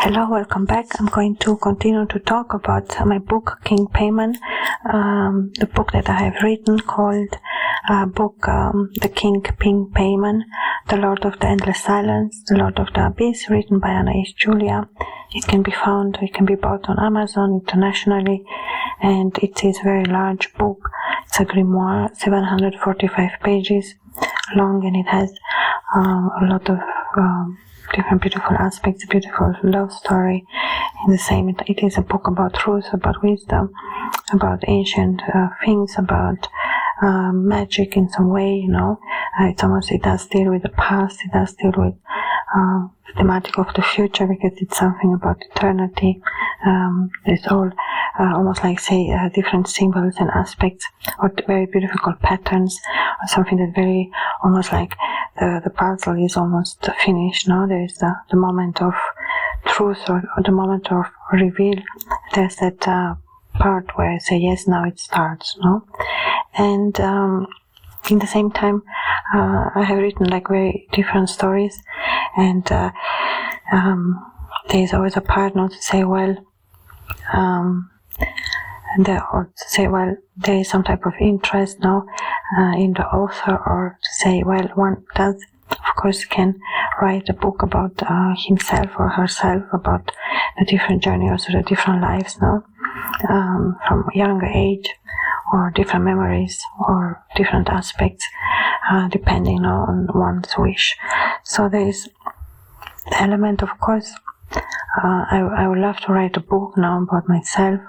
Hello, welcome back. I'm going to continue to talk about my book, King Paimon, the book that I have written called The King Paimon, The Lord of the Endless Silence, The Lord of the Abyss, written by Anai's Giulia. It can be bought on Amazon internationally, and it is a very large book. It's a grimoire, 745 pages long, and it has a lot of different beautiful aspects, beautiful love story. In the same, it is a book about truth, about wisdom, about ancient things, about magic in some way, it does deal with the past, it does deal with the thematic of the future, because it's something about eternity. It's all almost like, different symbols and aspects, or very beautiful patterns, or something that very, almost like the puzzle is almost finished. There is the moment of truth, or the moment of reveal. There's that part where I say, yes, now it starts, And in the same time, I have written very different stories, and there's always a part not to say, there is some type of interest in the author, or to say, one does, of course, can write a book about himself or herself, about the different journeys or the different lives, from a younger age, or different memories, or different aspects, depending on one's wish. So there is the element, of course. I would love to write a book now about myself,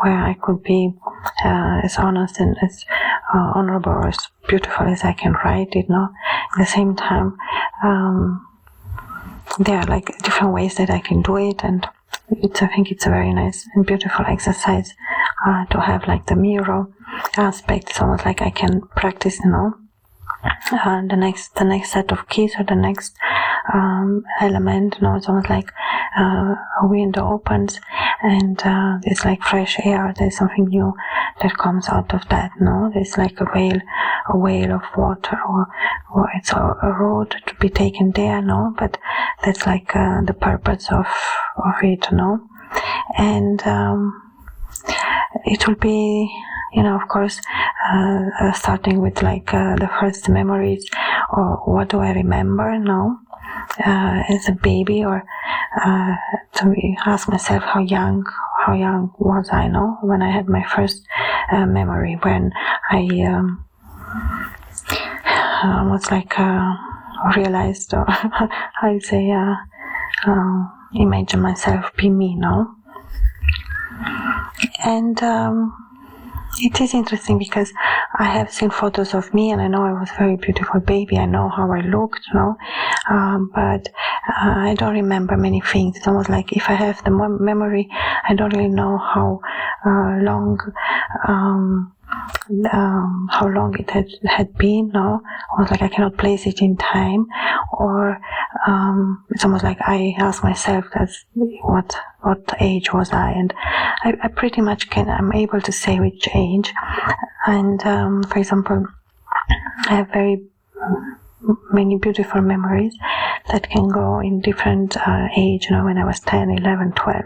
where I could be as honest and as honorable or as beautiful as I can write it. At the same time, there are different ways that I can do it, and I think it's a very nice and beautiful exercise to have the mirror aspect. It's almost like I can practice, the next set of keys, or the next element. It's almost like a window opens, and there's fresh air. There's something new that comes out of that. There's a whale of water, or it's a road to be taken there. But that's the purpose of it. And it will be, of course, starting with the first memories, or what do I remember as a baby, or to ask myself how young was I when I had my first memory, when I almost realized, or how you say, imagine myself be me. And it is interesting, because I have seen photos of me, and I know I was a very beautiful baby. I know how I looked, but I don't remember many things. It's almost like if I have the memory, I don't really know how long it had been. Almost like I cannot place it in time, or it's almost like I ask myself, what age was I, and I pretty much I'm able to say which age. And for example, I have very many beautiful memories that can go in different age, when I was 10, 11, 12.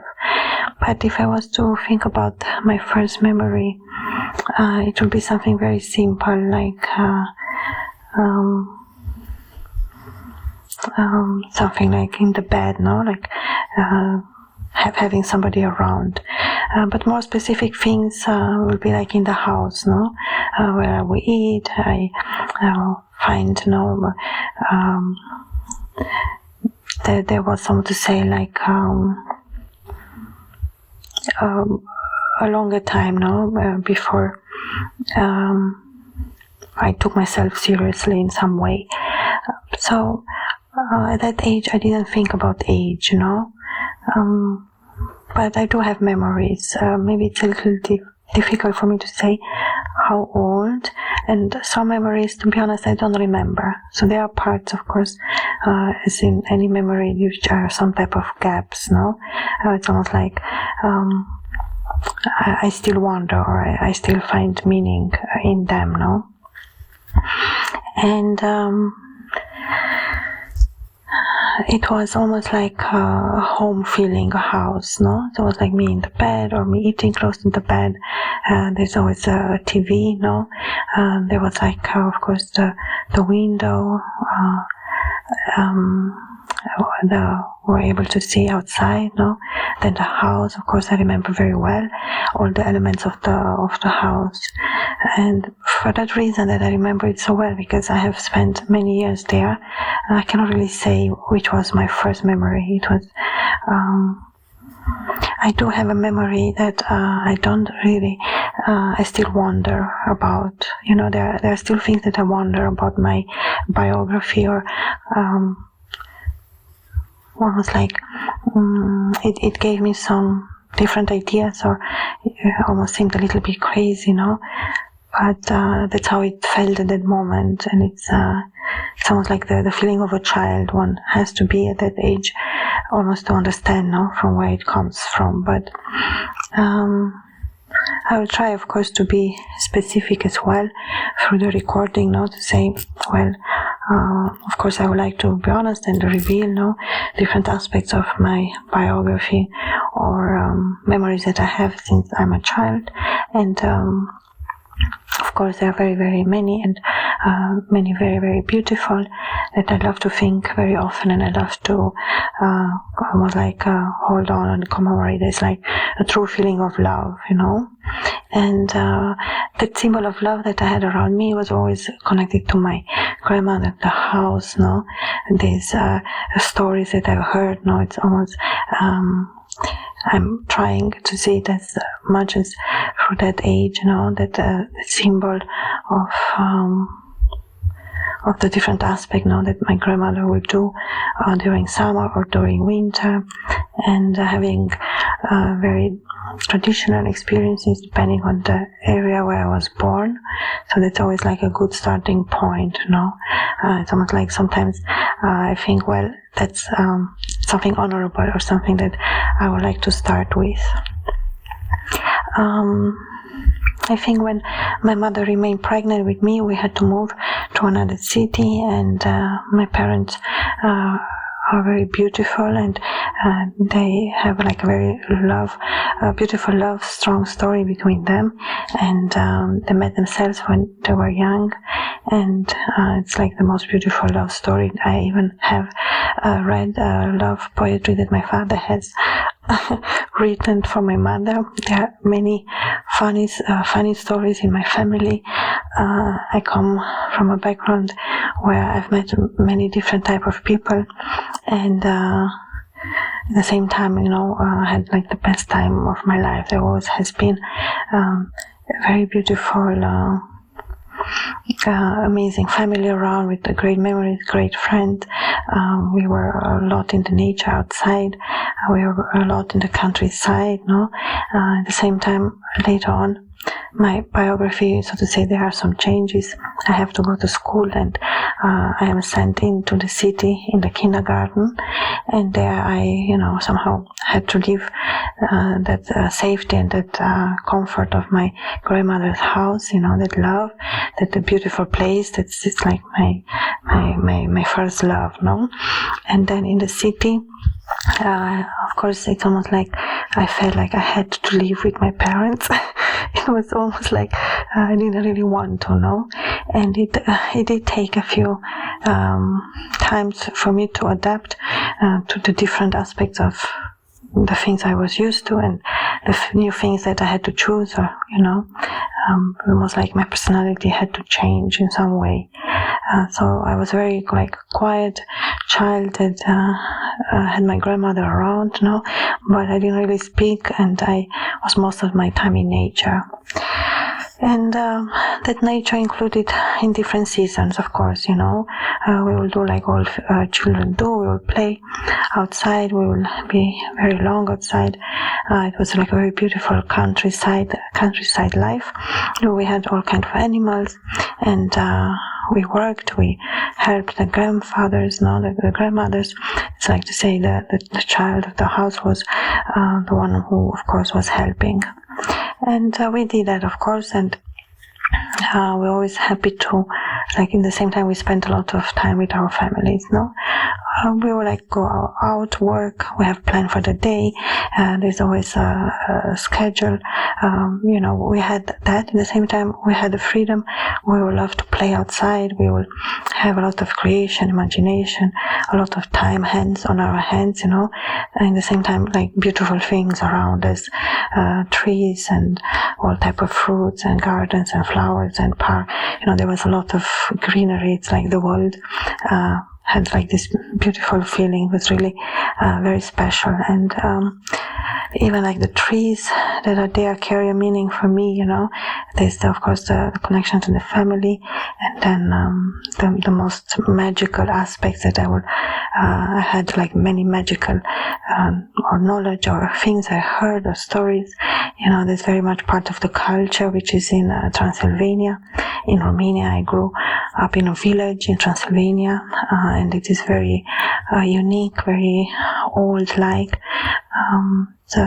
But if I was to think about my first memory, it would be something very simple, something in the bed, having somebody around. But more specific things will be in the house, where we eat. I find, there was something to say, a longer time, before I took myself seriously in some way. So at that age, I didn't think about age, but I do have memories. Maybe it's a little difficult for me to say how old, and some memories, to be honest, I don't remember. So there are parts, of course, as in any memory, which are some type of gaps. It's almost like I still wonder, or I still find meaning in them. And it was almost like a home feeling, a house, no? It was like me in the bed or me eating close to the bed. There's always a TV, no? There was like, of course, the window, we're able to see outside, no? Then the house, of course, I remember very well all the elements of the house, and for that reason that I remember it so well, because I have spent many years there, I cannot really say which was my first memory. It was, I do have a memory that I don't really, I still wonder about, there are still things that I wonder about my biography, or almost like it gave me some different ideas, or it almost seemed a little bit crazy, but that's how it felt at that moment. And it's almost like the feeling of a child. One has to be at that age almost to understand, from where it comes from. But I will try, of course, to be specific as well through the recording, to say, well, of course, I would like to be honest and reveal, different aspects of my biography, or memories that I have since I'm a child. And of course, there are very, very many, and many very, very beautiful, that I love to think very often, and I love to almost like hold on and commemorate. There's like a true feeling of love, and that symbol of love that I had around me was always connected to my grandmother, the house, and these stories that I've heard, it's almost I'm trying to see it as much as through that age, that symbol of the different aspect, that my grandmother would do during summer or during winter, and having very traditional experiences depending on the area where I was born. So that's always like a good starting point, It's almost like sometimes I think, well, that's something honorable, or something that I would like to start with. I think when my mother remained pregnant with me, we had to move to another city, and my parents are very beautiful, and they have like a very beautiful love, strong story between them, and they met themselves when they were young, and it's like the most beautiful love story. I even have read love poetry that my father has written for my mother. There are many funny stories in my family. I come from a background where I've met many different type of people, and at the same time, I had like the best time of my life. There always has been a very beautiful, amazing family around, with the great memories, great friends. We were a lot in the nature outside. We were a lot in the countryside. At the same time, later on, my biography, so to say, there are some changes. I have to go to school, and I am sent into the city in the kindergarten, and there I, somehow had to leave that safety and that comfort of my grandmother's house, that love, that the beautiful place. It's like my first love, And then in the city, of course, it's almost like I felt like I had to live with my parents. It was almost like I didn't really want to, and it did take a few times for me to adapt to the different aspects of the things I was used to, and the new things that I had to choose, or almost like my personality had to change in some way. So I was very quiet child that had my grandmother around, but I didn't really speak, and I was most of my time in nature. And that nature included in different seasons, of course, we will do like all children do. We will play outside. We will be very long outside. It was like a very beautiful countryside life. We had all kinds of animals, and we worked. We helped the grandfathers, the grandmothers. It's like to say that the child of the house was the one who, of course, was helping. And we did that, of course, and we're always happy to, in the same time, we spent a lot of time with our families, we will like go out, work, we have plan for the day, there's always a schedule. We had that. At the same time, we had the freedom. We would love to play outside. We will have a lot of creation, imagination, a lot of time on our hands, and at the same time, like beautiful things around us, trees and all type of fruits and gardens and flowers and park. There was a lot of greenery. It's like the world had like this beautiful feeling. It was really very special. And even like the trees that are there carry a meaning for me. There's of course the connection to the family, and then the most magical aspects that I had like many magical or knowledge or things I heard or stories. There's very much part of the culture which is in Transylvania. In Romania, I grew up in a village in Transylvania, and it is very unique, very old-like. So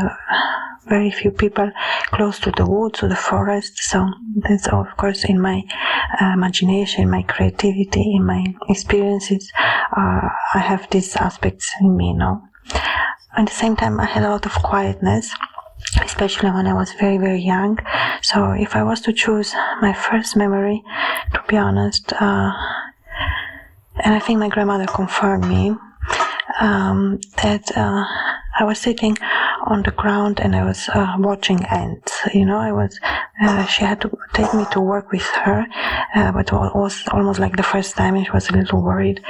very few people close to the woods or the forest. So that's of course in my imagination, my creativity, in my experiences. I have these aspects in me now. At the same time, I had a lot of quietness, especially when I was very, very young. So if I was to choose my first memory, to be honest, and I think my grandmother confirmed me, that I was sitting on the ground and I was watching ants. She had to take me to work with her, but it was almost like the first time, and she was a little worried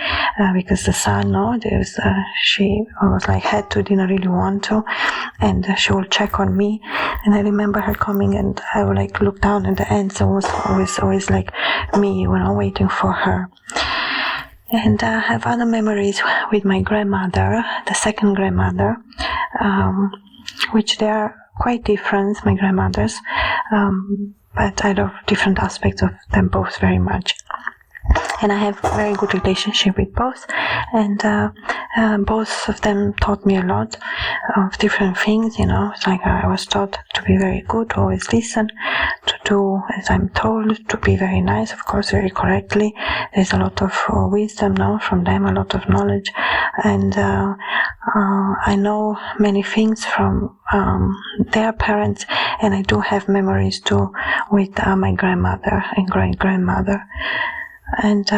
because the sun, she almost like had to, didn't really want to, and she would check on me. And I remember her coming, and I would like look down at the ants. It was always like me, waiting for her. And I have other memories with my grandmother, the second grandmother, which they are quite different, my grandmothers, but I love different aspects of them both very much. And I have a very good relationship with both, and both of them taught me a lot of different things. It's like I was taught to be very good, to always listen, to do as I'm told, to be very nice, of course, very correctly. There's a lot of wisdom now from them, a lot of knowledge, and I know many things from their parents, and I do have memories too with my grandmother and great-grandmother. And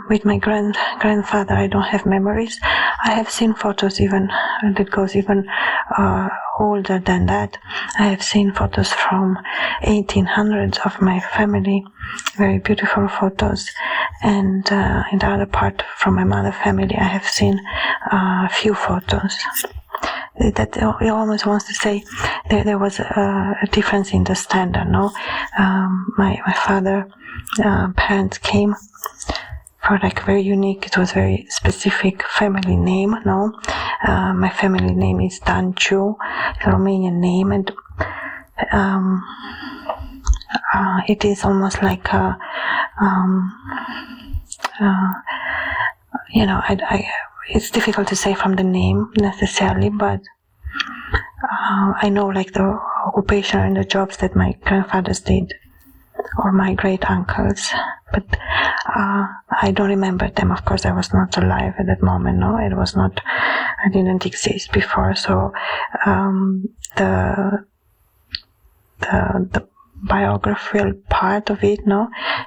with my grandfather, I don't have memories. I have seen photos even that goes even older than that. I have seen photos from 1800s of my family, very beautiful photos. And in the other part from my mother family, I have seen a few photos. That he almost wants to say there was a difference in the standard. My father parents came for like very unique. It was very specific family name. My family name is Danciu, a Romanian name, and it is almost like it's difficult to say from the name necessarily, but I know like the occupation and the jobs that my grandfathers did, or my great uncles, but I don't remember them. Of course, I was not alive at that moment. I didn't exist before. So the biographical part of it,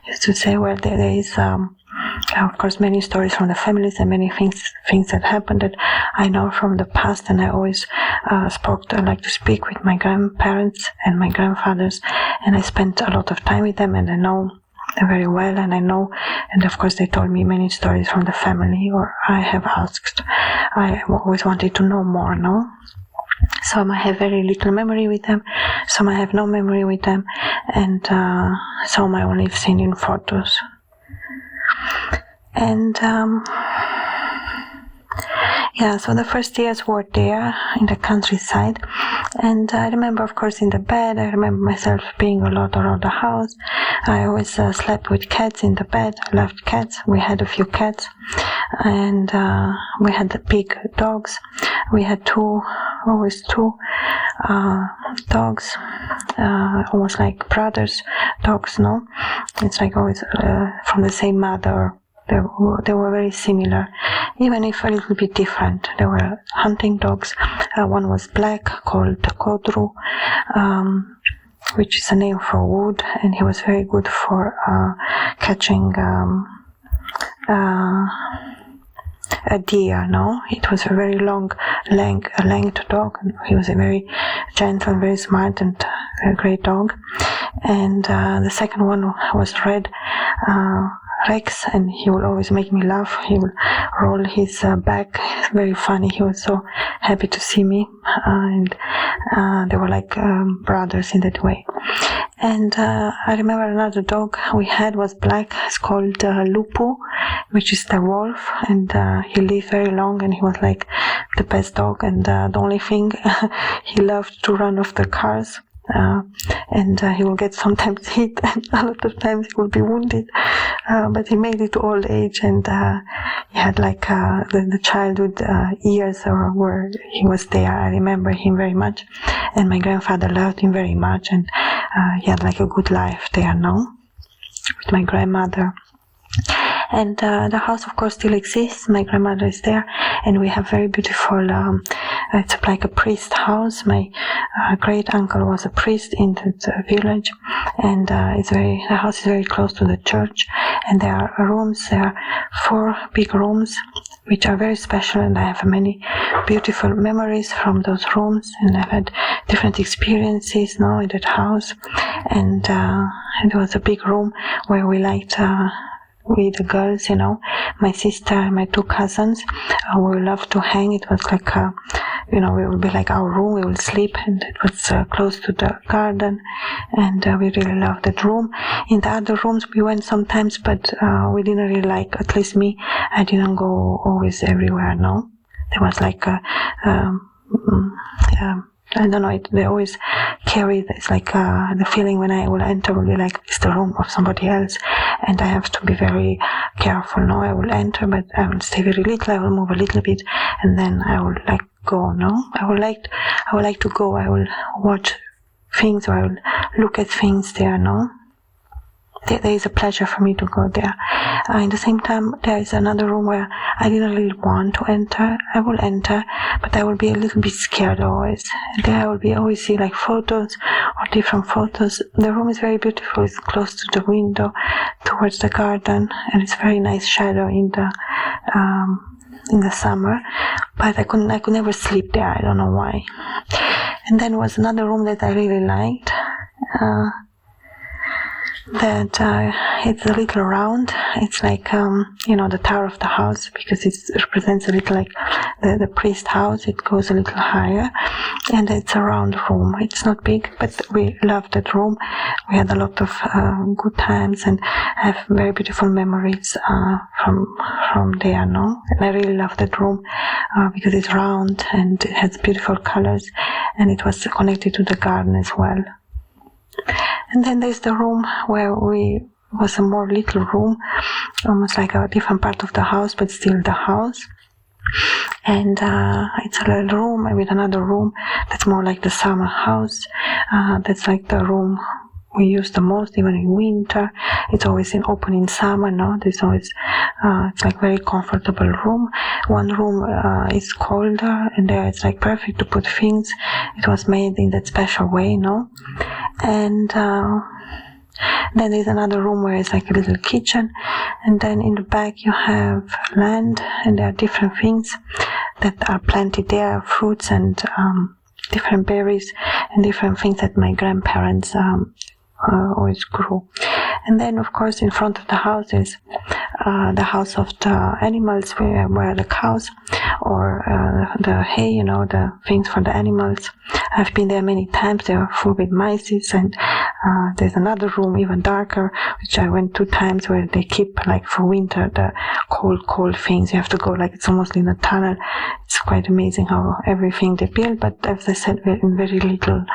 is to say, well, there is of course many stories from the families and many things that happened that I know from the past, and I always like to speak with my grandparents and my grandfathers, and I spent a lot of time with them, and I know them very well, and I know, and of course they told me many stories from the family, or I have asked. I always wanted to know more, Some I have very little memory with them, some I have no memory with them, and some I only have seen in photos. And so the first years were there in the countryside, and I remember, of course, in the bed. I remember myself being a lot around the house. I always slept with cats in the bed. I loved cats. We had a few cats, and we had the big dogs. We had always two dogs, almost like brothers dogs. It's like always from the same mother. They were very similar, even if a little bit different. They were hunting dogs. One was black, called Kodru, which is a name for wood, and he was very good for catching a deer. No, it was a very length dog. He was a very gentle, very smart, and a great dog. And the second one was red, Rex, and he will always make me laugh. He will roll his back, very funny. He was so happy to see me, and they were like brothers in that way. And I remember another dog we had was black. It's called Lupu, which is the wolf, and he lived very long, and he was like the best dog. And the only thing, he loved to run off the cars. And he will get sometimes hit, and a lot of times he will be wounded, but he made it to old age, and he had like the childhood years where he was there. I remember him very much, and my grandfather loved him very much, and he had like a good life there now with my grandmother. And the house, of course, still exists. My grandmother is there, and we have very beautiful, it's like a priest house. My great uncle was a priest in the village, and the house is very close to the church, and there are rooms. There are 4 big rooms, which are very special, and I have many beautiful memories from those rooms, and I've had different experiences now in that house. And there was a big room where we liked we the girls, my sister and my 2 cousins, we loved to hang. It was like we will be like our room, we will sleep, and it was close to the garden, and we really loved that room. In the other rooms we went sometimes, but we didn't really like, at least me, I didn't go always everywhere. No, there was like I don't know, they always carry, it's like the feeling when I will enter will be like it's the room of somebody else, and I have to be very careful. No, I will enter, but I will stay very little, I will move a little bit, and then I will like go. No, I would like to go, I will watch things, or I will look at things there. No, there is a pleasure for me to go there. In the same time, there is another room where I didn't really want to enter. I will enter, but I will be a little bit scared always. There I will be always see like photos or different photos. The room is very beautiful. It's close to the window, towards the garden, and it's very nice shadow in the summer. But I could never sleep there. I don't know why. And then was another room that I really liked. That it's a little round. It's like the tower of the house, because it represents a little like the priest house. It goes a little higher, and it's a round room. It's not big, but we loved that room. We had a lot of good times, and I have very beautiful memories from there. No, and I really love that room because it's round and it has beautiful colors, and it was connected to the garden as well. And then there's the room where was a more little room, almost like a different part of the house, but still the house. And it's a little room with another room that's more like the summer house. That's like the room we use the most, even in winter. It's always open in summer. No, there's always it's like very comfortable room. One room is colder, and there it's like perfect to put things. It was made in that special way. No. And then there's another room where it's like a little kitchen, and then in the back you have land, and there are different things that are planted there, fruits and different berries and different things that my grandparents always grew. And then of course in front of the house is the house of the animals, where the cows or the hay, the things for the animals. I've been there many times. They are full with mice, and there's another room even darker, which I went 2 times, where they keep like for winter the cold things. You have to go like it's almost in a tunnel. It's quite amazing how everything they build, but as I said, in very little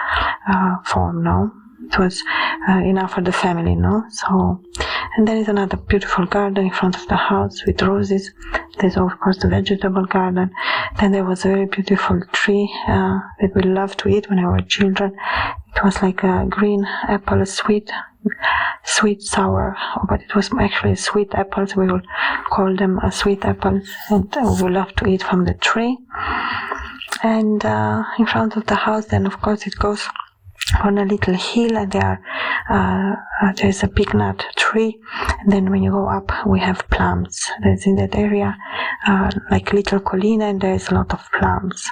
form. No, it was enough for the family. No, so. And there is another beautiful garden in front of the house with roses. There's of course the vegetable garden. Then there was a very beautiful tree that we loved to eat when we were children. It was like a green apple, a sweet sweet sour, but it was actually sweet apples. We would call them sweet apples, and we love to eat from the tree. And in front of the house, then of course it goes on a little hill, and there's a big nut tree, and then when you go up we have plums. There's in that area like little collina, and there's a lot of plums.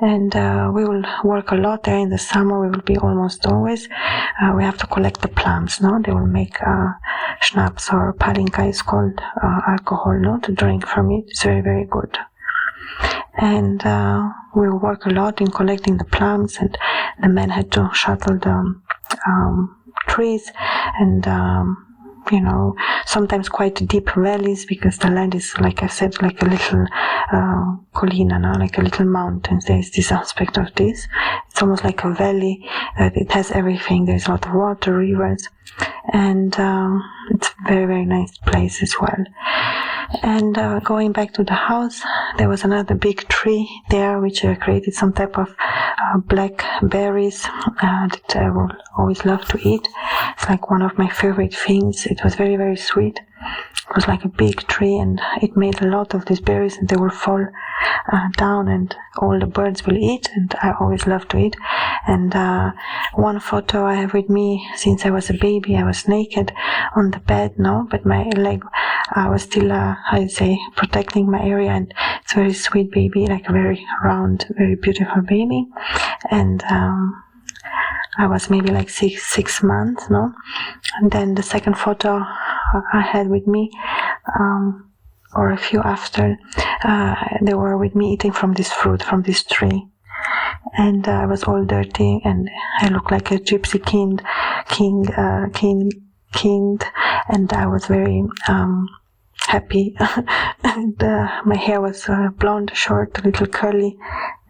And we will work a lot there in the summer. We will be almost always. We have to collect the plums, no? They will make schnapps, or palinka is called, alcohol, no? To drink from it. It's very, very good. And we work a lot in collecting the plums, and the men had to shuttle the trees, and sometimes quite deep valleys, because the land is, like I said, like a little collina, no? Like a little mountain. There's this aspect of this. It's almost like a valley. It has everything. There's a lot of water, rivers, and it's a very, very nice place as well. And going back to the house, there was another big tree there which created some type of black berries that I will always love to eat. It's like one of my favorite things. It was very, very sweet. It was like a big tree, and it made a lot of these berries, and they will fall down, and all the birds will eat, and I always love to eat. And one photo I have with me, since I was a baby, I was naked on the bed, no, but my leg was still, protecting my area, and it's a very sweet baby, like a very round, very beautiful baby. And I was maybe like six months, no? And then the second photo I had with me, or a few after, they were with me eating from this fruit, from this tree. And I was all dirty, and I looked like a gypsy king, and I was very happy. And my hair was blonde, short, a little curly,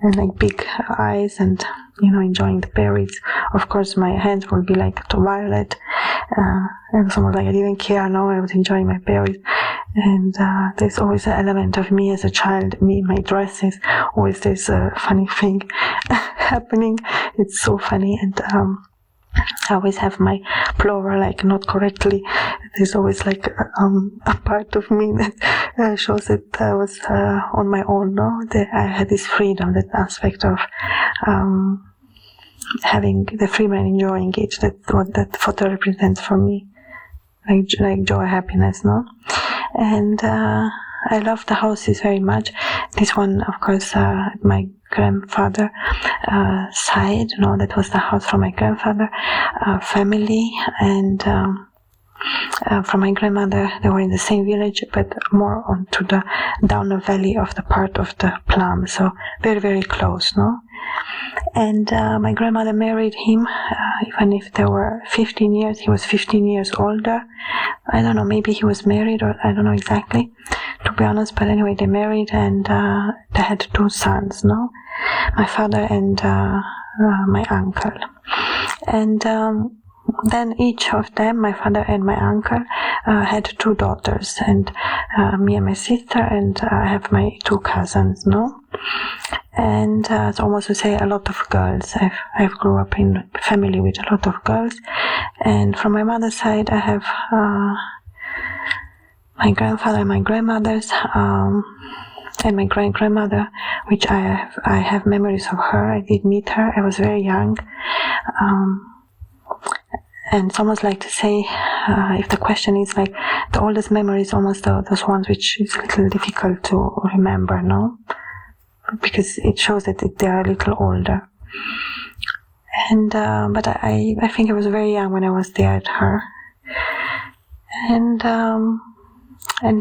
and like big eyes, and enjoying the berries. Of course, my hands would be like violet. It was almost like I didn't care. No, I was enjoying my berries. And there's always an element of me as a child. Me, my dresses, always there's a funny thing happening. It's so funny. And I always have my plover like not correctly. There's always like a part of me that shows that I was on my own, no? That I had this freedom, that aspect of having the freedom and enjoying it. That's what that photo represents for me, like joy, happiness, no? And I love the houses very much. This one, of course, my grandfather side, that was the house from my grandfather family, and from my grandmother, they were in the same village, but more onto the down the valley of the part of the plum, so very, very close, no? And my grandmother married him, even if they were 15 years, he was 15 years older. I don't know, maybe he was married, or I don't know exactly, to be honest, but anyway, they married, and they had 2 sons, no? My father and my uncle. And then each of them, my father and my uncle, had 2 daughters, and me and my sister, and I have my 2 cousins, no? And it's almost to say a lot of girls. I've grew up in a family with a lot of girls, and from my mother's side, I have my grandfather and my grandmothers, and my great-grandmother, which I have memories of her. I did meet her. I was very young. And it's almost like to say, if the question is like the oldest memories, almost those ones which is a little difficult to remember, no? Because it shows that they are a little older. And but I think I was very young when I was there at her. And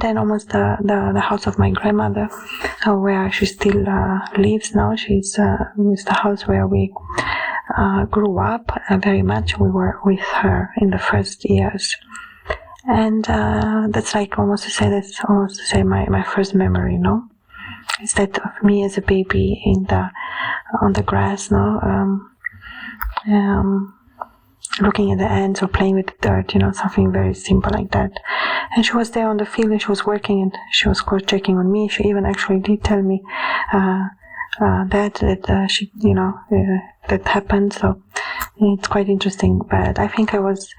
then almost the house of my grandmother, where she still lives now. She's with the house where we grew up very much. We were with her in the first years. And that's like almost to say my first memory, no? It's that of me as a baby on the grass, no? Looking at the ants or playing with the dirt, something very simple like that. And she was there on the field, and she was working, and she was, of course, checking on me. She even actually did tell me that she, that happened. So it's quite interesting. But I think I was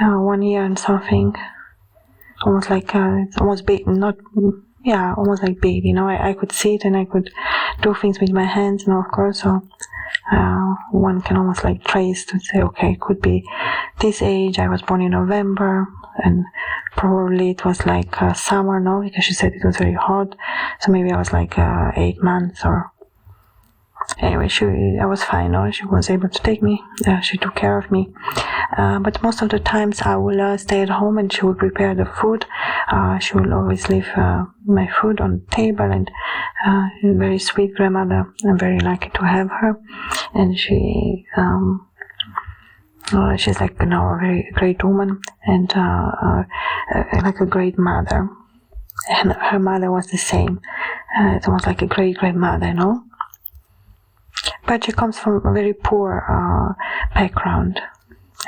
1 year and something, almost like it's almost big, not. Yeah, almost like baby, you know. I could see it and I could do things with my hands, you know, of course. So one can almost like trace to say, okay, it could be this age. I was born in November, and probably it was like summer, no, because she said it was very hot. So maybe I was like 8 months or. Anyway, I was fine, no? She was able to take me, she took care of me. But most of the times I will stay at home and she would prepare the food. She will always leave my food on the table, and a very sweet grandmother. I'm very lucky to have her. And she's like, you know, a very great woman, and like a great mother. And her mother was the same. It's almost like a great grandmother, you know. But she comes from a very poor background,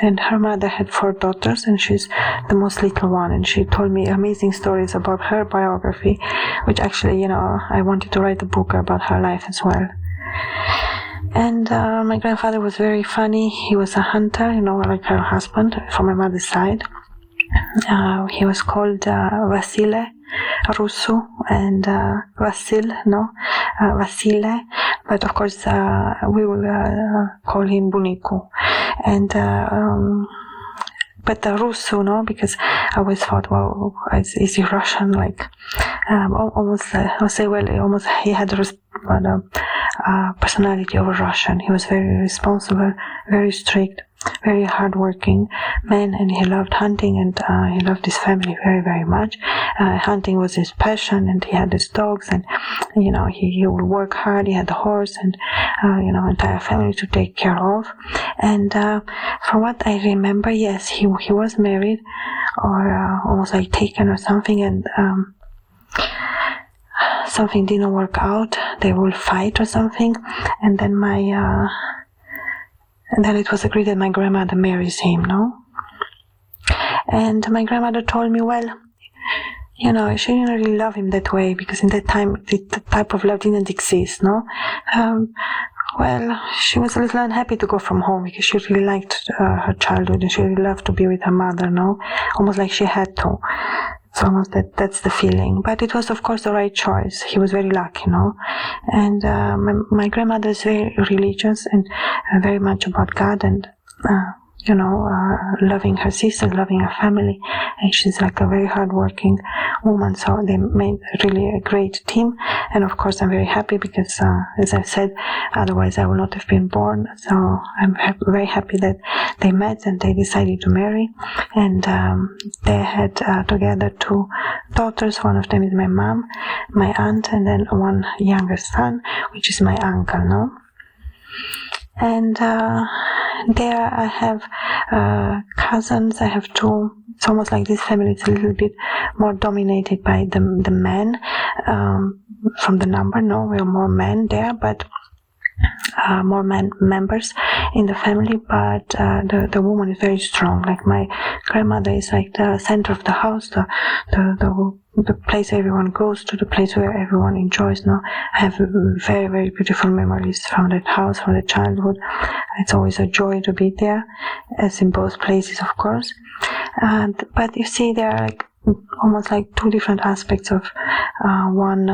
and her mother had 4 daughters, and she's the most little one. And she told me amazing stories about her biography, which actually, you know, I wanted to write a book about her life as well. And my grandfather was very funny. He was a hunter, you know, like her husband from my mother's side. He was called Vasile Rusu and Vasile, but of course we will call him Bunicu. And but Rusu, no, because I always thought, well, is he Russian? Like almost, I'll say, well, almost he had the personality of a Russian. He was very responsible, very strict, very hardworking man, and he loved hunting, and he loved his family very, very much. Hunting was his passion, and he had his dogs, and you know, he would work hard. He had a horse, and you know, entire family to take care of. And from what I remember, yes, he was married, or almost like taken or something, and something didn't work out. They will fight or something, and then and then it was agreed that my grandmother marries him, no? And my grandmother told me, well, you know, she didn't really love him that way, because in that time, the type of love didn't exist, no? Well, she was a little unhappy to go from home, because she really liked her childhood, and she really loved to be with her mother, no? Almost like she had to. It's almost that's the feeling. But it was, of course, the right choice. He was very lucky, no? And my grandmother is very religious and very much about God, and you know, loving her sister, loving her family, and she's like a very hardworking woman. So they made really a great team, and of course I'm very happy because, as I've said, otherwise I would not have been born. So I'm very happy that they met and they decided to marry, and they had together 2 daughters. One of them is my mom, my aunt, and then one younger son, which is my uncle, no? And there I have cousins. I have 2. It's almost like this family is a little bit more dominated by the men from the number. No, we are more men there, but more men members in the family. But the woman is very strong. Like my grandmother is like the center of the house, the place everyone goes to, the place where everyone enjoys. No, I have very, very beautiful memories from that house, from the childhood. It's always a joy to be there, as in both places, of course. But you see, there are like almost like 2 different aspects of one.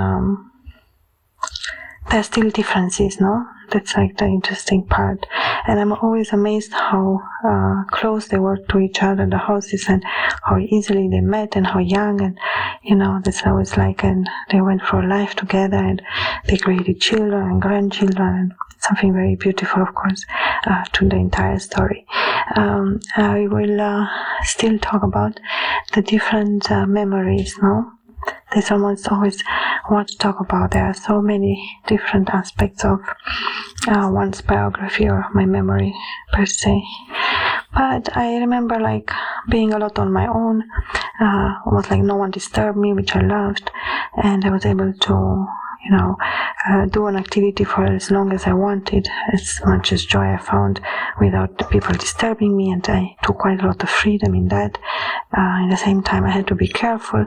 There are still differences, no? That's like the interesting part. And I'm always amazed how close they were to each other, the houses, and how easily they met, and how young, and you know, that's always like, and they went for life together, and they created children and grandchildren, and something very beautiful, of course, to the entire story. I will still talk about the different memories, no? There's almost always what to talk about. There are so many different aspects of one's biography or my memory per se. But I remember like being a lot on my own, almost like no one disturbed me, which I loved, and I was able to, you know, do an activity for as long as I wanted, as much as joy I found without the people disturbing me, and I took quite a lot of freedom in that. At the same time, I had to be careful.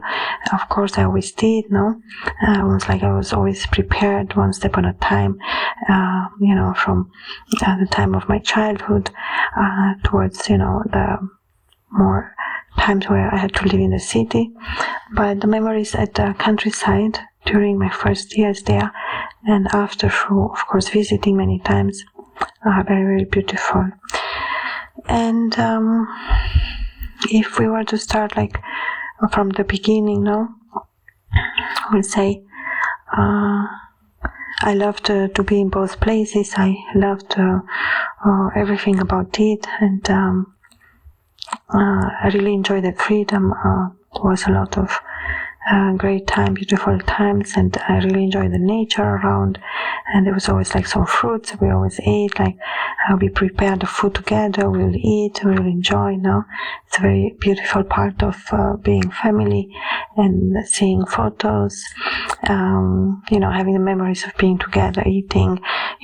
Of course, I always did, no? Almost like I was always prepared, one step at a time, you know, from the time of my childhood towards, you know, more times where I had to live in the city, but the memories at the countryside during my first years there and after, through, of course, visiting many times, are very, very beautiful. And if we were to start like from the beginning, we'll say I loved to be in both places. I loved everything about it, and I really enjoyed the freedom. There was a lot of great time, beautiful times, and I really enjoyed the nature around. And there was always like some fruits we always ate. Like we prepared the food together, we'll eat, we'll enjoy. It's a very beautiful part of being family and seeing photos. Having the memories of being together, eating,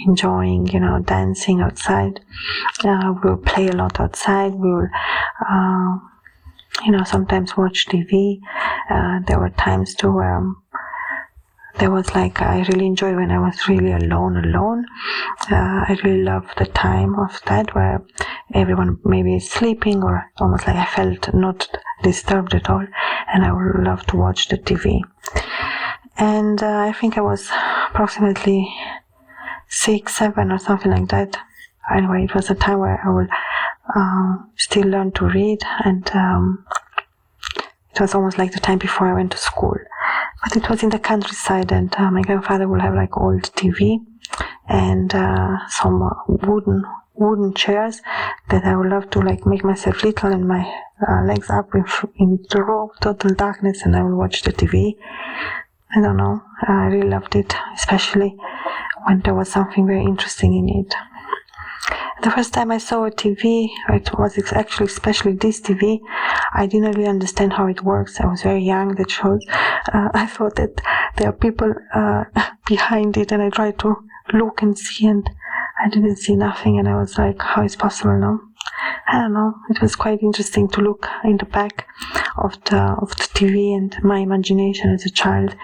enjoying, dancing outside. We'll play a lot outside. We'll sometimes watch TV. There were times too where there was like, I really enjoyed when I was really alone. I really loved the time of that where everyone maybe is sleeping, or almost like I felt not disturbed at all, and I would love to watch the TV. And I think I was approximately 6, 7 or something like that. Anyway, it was a time where I would still learn to read, and it was almost like the time before I went to school. But it was in the countryside, and my grandfather would have like old TV and some wooden chairs that I would love to like make myself little and my legs up in the room, total darkness, and I would watch the TV. I don't know, I really loved it, especially when there was something very interesting in it. The first time I saw a TV, it was actually especially this TV, I didn't really understand how it works. I was very young, that shows. I thought that there are people behind it, and I tried to look and see, and I didn't see nothing, and I was like, how is possible now? I don't know, it was quite interesting to look in the back of the TV, and my imagination as a child,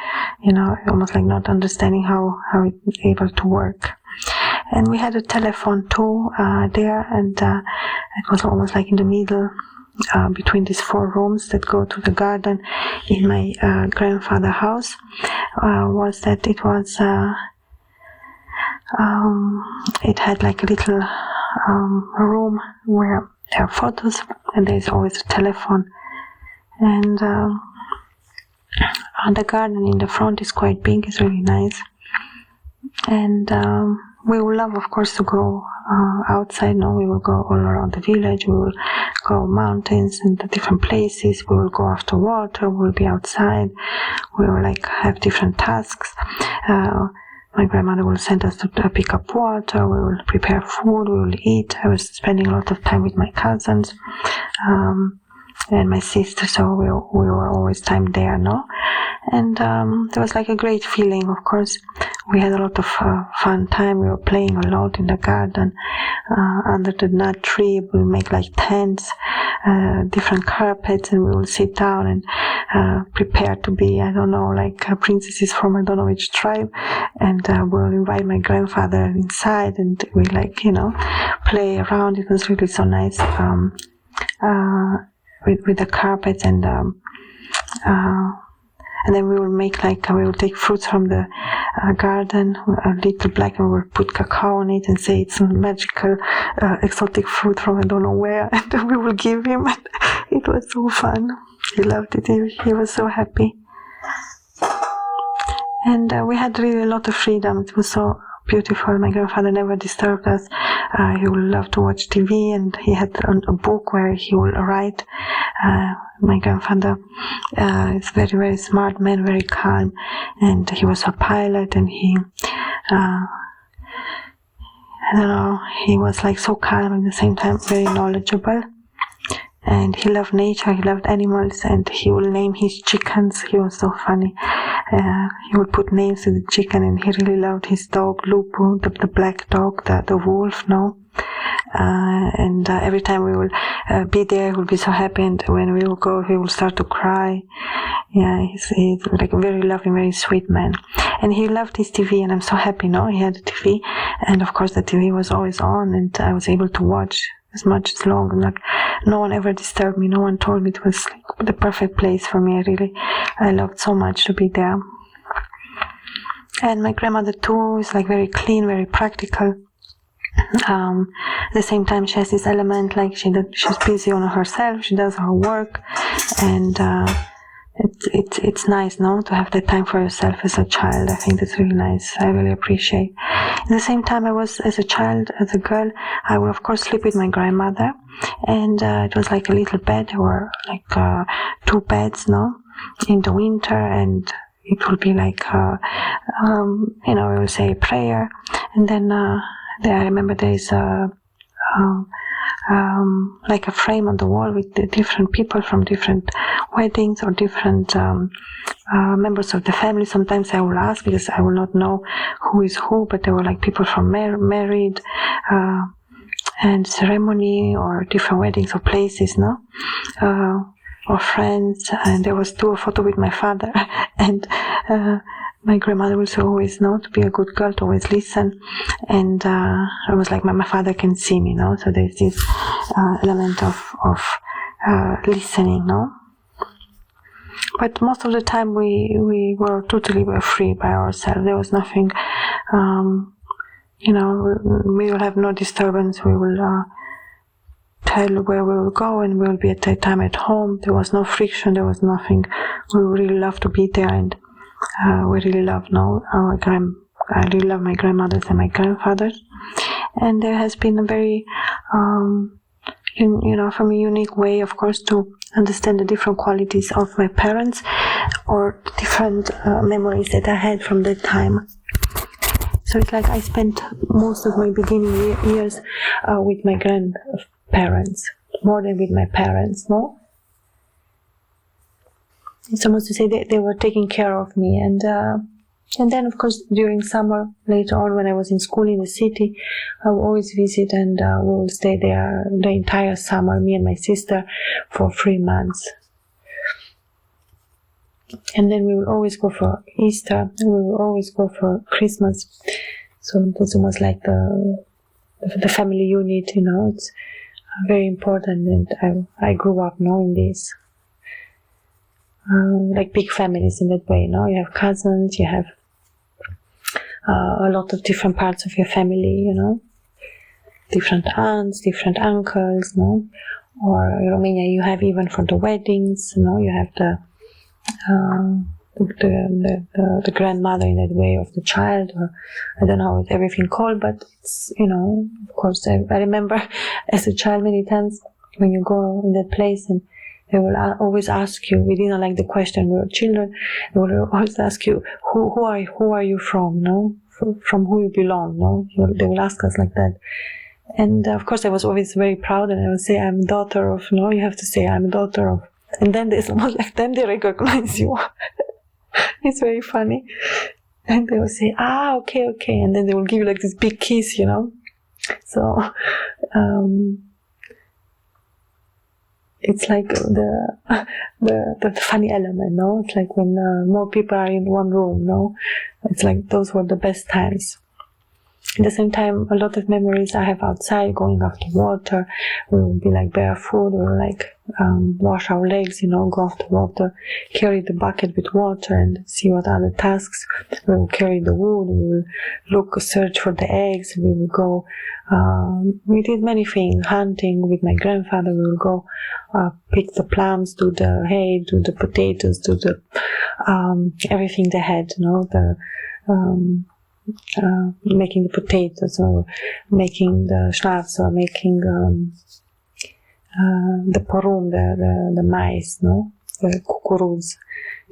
almost like not understanding how it's able to work. And we had a telephone too there, and it was almost like in the middle between these 4 rooms that go to the garden in my grandfather's house. Was that it was it had like a little room where there are photos, and there's always a telephone, and the garden in the front is quite big, it's really nice. And we would love, of course, to go outside. We will go all around the village. We will go mountains and the different places. We will go after water. We will be outside. We will like have different tasks. My grandmother will send us to pick up water. We will prepare food. We will eat. I was spending a lot of time with my cousins and my sister, so we were always time there, And there was like a great feeling, of course. We had a lot of fun time. We were playing a lot in the garden, under the nut tree. We make like tents, different carpets, and we will sit down and prepare to be, I don't know, like princesses from I don't know which tribe. And we'll invite my grandfather inside, and we like, play around. It was really so nice with the carpets, and then we will make like, we will take fruits from the garden, a little black, and we'll put cacao on it and say it's a magical exotic fruit from I don't know where, and then we will give him. It was so fun. He loved it. He was so happy. And we had really a lot of freedom. It was so beautiful. My grandfather never disturbed us. He would love to watch TV, and he had a book where he would write. My grandfather is very, very smart man, very calm, and he was a pilot, and he, I don't know, he was like so calm and at the same time very knowledgeable. And he loved nature, he loved animals, and he would name his chickens. He was so funny. He would put names to the chicken, and he really loved his dog, Lupu, the black dog, the wolf, and every time we will be there, he would be so happy, and when we will go, he will start to cry. Yeah, he's like a very loving, very sweet man. And he loved his TV, and I'm so happy, he had a TV, and of course the TV was always on, and I was able to watch as much as long. Like, no one ever disturbed me. No one told me it was like the perfect place for me. I loved so much to be there. And my grandmother too is like very clean, very practical. At the same time, she has this element like she's busy on herself. She does her work, and it's nice, no, to have that time for yourself as a child. I think that's really nice. I really appreciate. At the same time, I was, as a child, as a girl, I would of course sleep with my grandmother, and it was like a little bed, or like 2 beds, no, in the winter, and it will be like we will say a prayer, and then I remember there is like a frame on the wall with the different people from different weddings or different members of the family. Sometimes I will ask, because I will not know who is who, but there were like people from married and ceremony, or different weddings or places, no? Or friends. And there was too a photo with my father and my grandmother was always know to be a good girl, to always listen, and I was like, my father can see me, no? So there's this element of listening, no? But most of the time we were totally free by ourselves. There was nothing, we will have no disturbance. We will tell where we will go, and we will be at that time at home. There was no friction. There was nothing. We really love to be there, and we really love I really love my grandmothers and my grandfathers. And there has been a very for me, unique way, of course, to understand the different qualities of my parents, or different memories that I had from that time. So it's like I spent most of my beginning years with my grandparents, more than with my parents, no? It's almost to say that they were taking care of me, and then, of course, during summer, later on, when I was in school in the city, I would always visit, and we would stay there the entire summer, me and my sister, for 3 months. And then we will always go for Easter, and we will always go for Christmas. So that's almost like the family unit, it's very important, and I grew up knowing this. Like big families in that way, you have cousins, you have a lot of different parts of your family, different aunts, different uncles, or in Romania you have, even for the weddings, you have the grandmother in that way of the child, or I don't know how it's everything called, but it's, of course, I remember as a child many times when you go in that place, and they will always ask you, we didn't like the question, we were children, they will always ask you, who are you from, from who you belong, they will ask us like that. And of course I was always very proud, and I would say, I'm daughter of, you have to say, I'm daughter of, and then it's almost like, then they recognize you. It's very funny. And they will say, okay, and then they will give you like this big kiss, So, it's like the funny element, It's like when more people are in one room, It's like those were the best times. At the same time, a lot of memories I have outside, going after water. We will be like barefoot, we will like wash our legs, go after water, carry the bucket with water and see what other tasks. We will carry the wood, we will search for the eggs, we will go, we did many things, hunting with my grandfather, we will go pick the plums, do the hay, do the potatoes, do the everything they had, making the potatoes, or making the schnapps, or making the porum, the maize, the kukuruz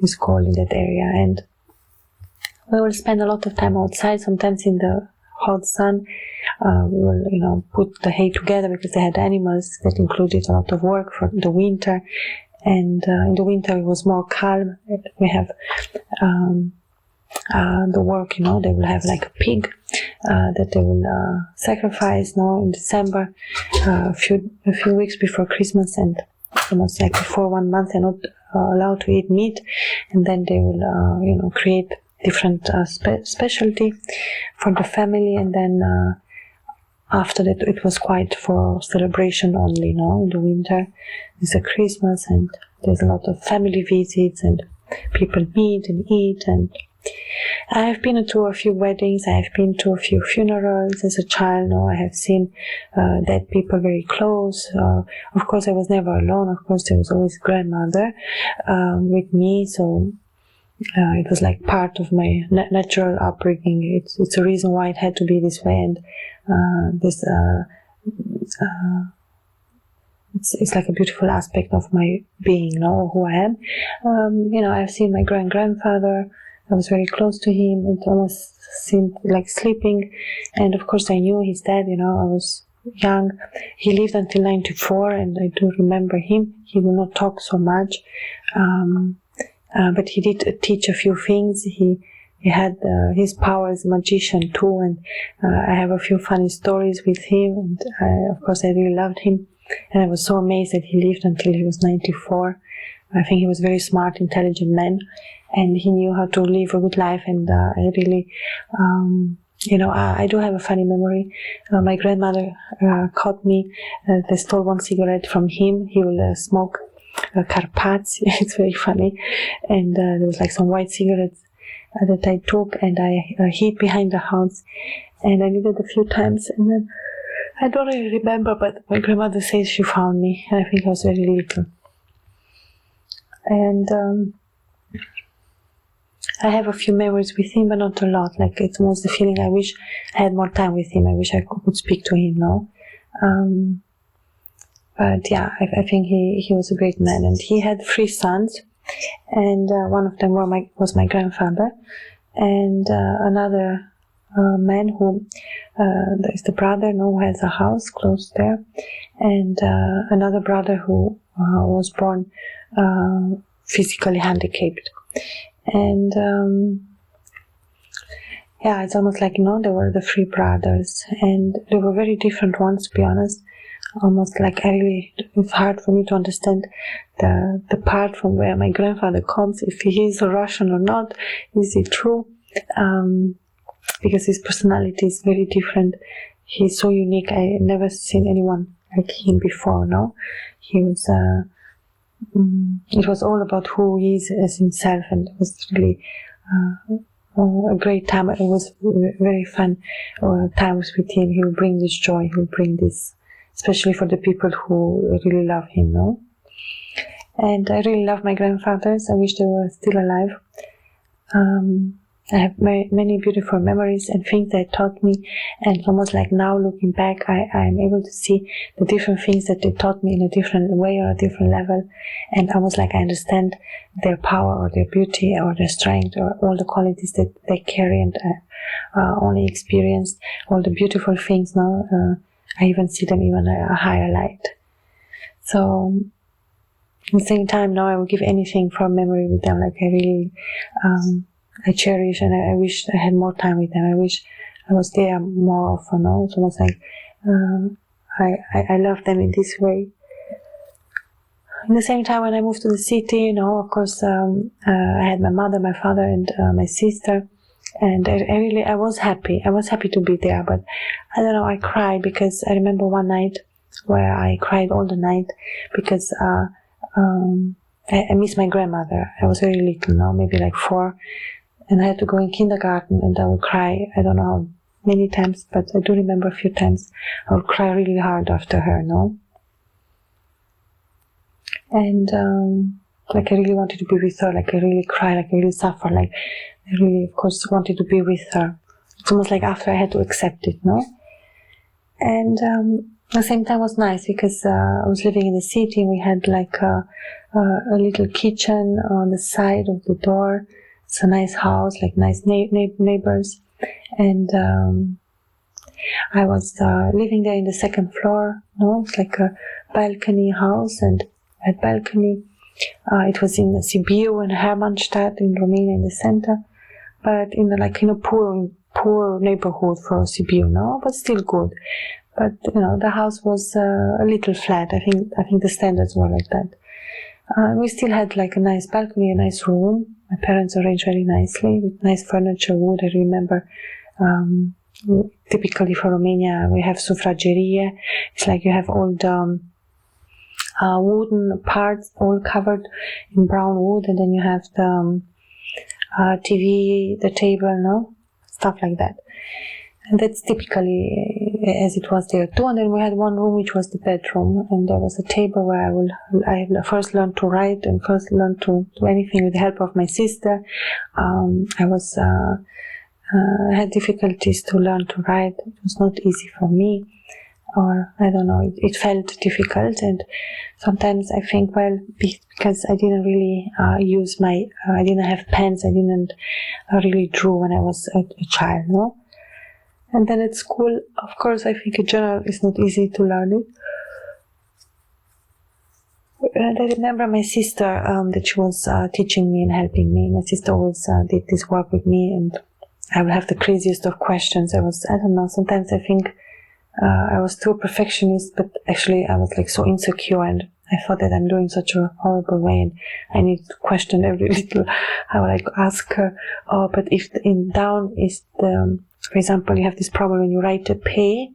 is called in that area. And we will spend a lot of time outside, sometimes in the hot sun. We will, put the hay together, because they had animals that included a lot of work for the winter. And in the winter it was more calm. We have the work, they will have like a pig that they will sacrifice in December, a few weeks before Christmas, and almost like before 1 month they're not allowed to eat meat, and then they will create different specialty for the family, and then after that, it was quite for celebration only, no? In the winter, it's a Christmas, and there's a lot of family visits, and people meet and eat. And I have been to a few weddings, I have been to a few funerals as a child, no? I have seen dead people very close. Of course, I was never alone. Of course, there was always grandmother with me, so it was like part of my natural upbringing. It's a reason why it had to be this way, and it's like a beautiful aspect of my being, no, who I am. I've seen my grandfather. I was very close to him. It almost seemed like sleeping, and of course I knew he's dead. I was young. He lived until 94, and I do remember him. He will not talk so much, but he did teach a few things. He had his power as a magician too, and I have a few funny stories with him, and of course I really loved him, and I was so amazed that he lived until he was 94. I think he was a very smart, intelligent man, and he knew how to live a good life, and I really I do have a funny memory. My grandmother caught me. They stole one cigarette from him. He will smoke Carpats. It's very funny, and there was like some white cigarettes that I took, and I hid behind the house, and I did it a few times, and then I don't really remember, but my grandmother says she found me, and I think I was very little. And I have a few memories with him, but not a lot. Like, it's almost the feeling I wish I had more time with him. I wish I could speak to him now. But yeah, I think he was a great man, and he had 3 sons, and one of them was my grandfather, and another man who is the brother, who has a house close there, and another brother who was born physically handicapped. And it's almost like, they were the 3 brothers, and they were very different ones, to be honest. Almost like it's hard for me to understand the part from where my grandfather comes, if he is a Russian or not. Is it true? Because his personality is very different. He's so unique. I never seen anyone like him before, no? He was, it was all about who he is as himself, and it was really a great time. It was very fun times with him. He will bring this joy, he will bring this, especially for the people who really love him, no? And I really love my grandfathers. I wish they were still alive. I have many beautiful memories and things they taught me, and almost like now looking back, I am able to see the different things that they taught me in a different way or a different level, and almost like I understand their power or their beauty or their strength or all the qualities that they carry, and only experienced all the beautiful things now. I even see them even a higher light. So at the same time, now I will give anything for memory with them. Like, I really I cherish, and I wish I had more time with them. I wish I was there more often. No? It's almost like I love them in this way. In the same time, when I moved to the city, of course, I had my mother, my father, and my sister, and I was happy. I was happy to be there, but I don't know, I cried because I remember one night where I cried all the night because I missed my grandmother. I was very little, maybe like 4, and I had to go in kindergarten, and I would cry. I don't know how many times, but I do remember a few times I would cry really hard after her, and like, I really wanted to be with her. Like, I really cried, like I really suffered, like I really, of course, wanted to be with her. It's almost like after I had to accept it, and at the same time it was nice because I was living in the city, and we had like a little kitchen on the side of the door. It's a nice house, like nice neighbors, and I was living there in the 2nd floor. It's like a balcony house, and at balcony. It was in Sibiu and Hermannstadt in Romania, in the center, but in a poor neighborhood for Sibiu, but still good. But the house was a little flat. I think the standards were like that. We still had like a nice balcony, a nice room. My parents arranged very nicely with nice furniture, wood. I remember typically for Romania, we have sufragerie. It's like you have all the wooden parts all covered in brown wood, and then you have the TV, the table, no? Stuff like that. And that's typically as it was there too. And then we had one room which was the bedroom, and there was a table where I first learned to write and first learned to do anything with the help of my sister. I had difficulties to learn to write. It was not easy for me, or I don't know, it felt difficult. And sometimes I think, well, because I didn't really I didn't have pens, I didn't really draw when I was a child, no? And then at school, of course, I think in general it's not easy to learn it. And I remember my sister, that she was teaching me and helping me. My sister always did this work with me, and I would have the craziest of questions. I don't know, sometimes I think I was too a perfectionist, but actually I was like so insecure, and I thought that I'm doing such a horrible way, and I need to question every little. I would like ask her, oh, but if in down is the, for example, you have this problem when you write a pay,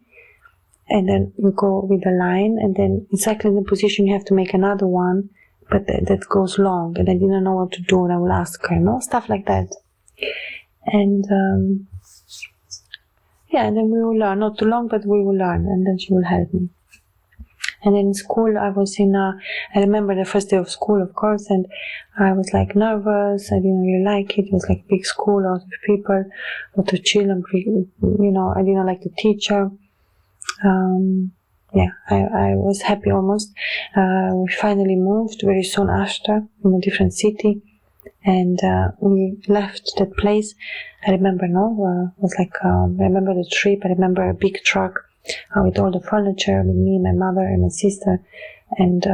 and then you go with a line, and then exactly in the position you have to make another one, but that goes long, and I didn't know what to do, and I will ask her, stuff like that. And and then we will learn, not too long, but we will learn, and then she will help me. And then in school, I was I remember the first day of school, of course, and I was like nervous. I didn't really like it. It was like big school, a lot of people, a lot of children, I didn't like the teacher. I was happy almost. We finally moved very soon after in a different city, and we left that place. I remember, it was like, I remember the trip. I remember a big truck with all the furniture, with me, my mother, and my sister, and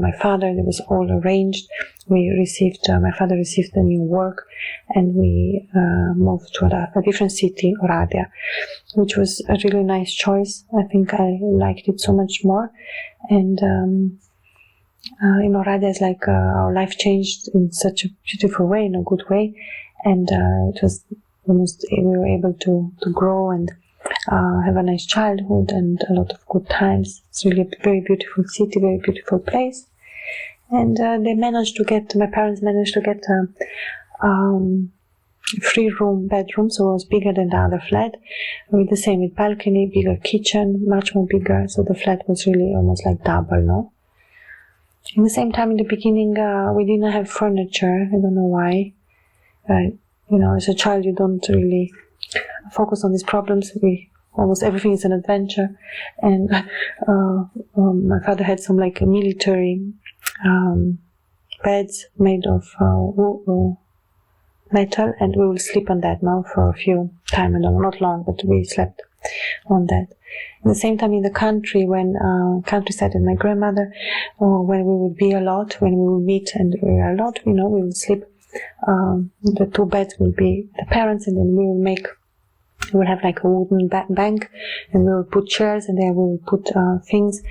my father. It was all arranged. My father received a new work, and we moved to a different city, Oradea, which was a really nice choice. I think I liked it so much more. And in Oradea, it's like our life changed in such a beautiful way, in a good way, and it was almost, we were able to grow and have a nice childhood and a lot of good times. It's really a very beautiful city, very beautiful place. And my parents managed to get a 3-room bedroom, so it was bigger than the other flat, with the same with balcony, bigger kitchen, much more bigger, so the flat was really almost like double, In the same time, in the beginning, we didn't have furniture. I don't know why. As a child, you don't really focus on these problems. Almost everything is an adventure. And my father had some like military beds made of metal, and we will sleep on that now for a few time. I don't know, not long, but we slept on that. At the same time, in the country, when countryside and my grandmother, when we would be a lot, when we would meet and we were a lot, we would sleep. The 2 beds will be the parents, and then we will have like a wooden bank, and we will put chairs, and then we will put things.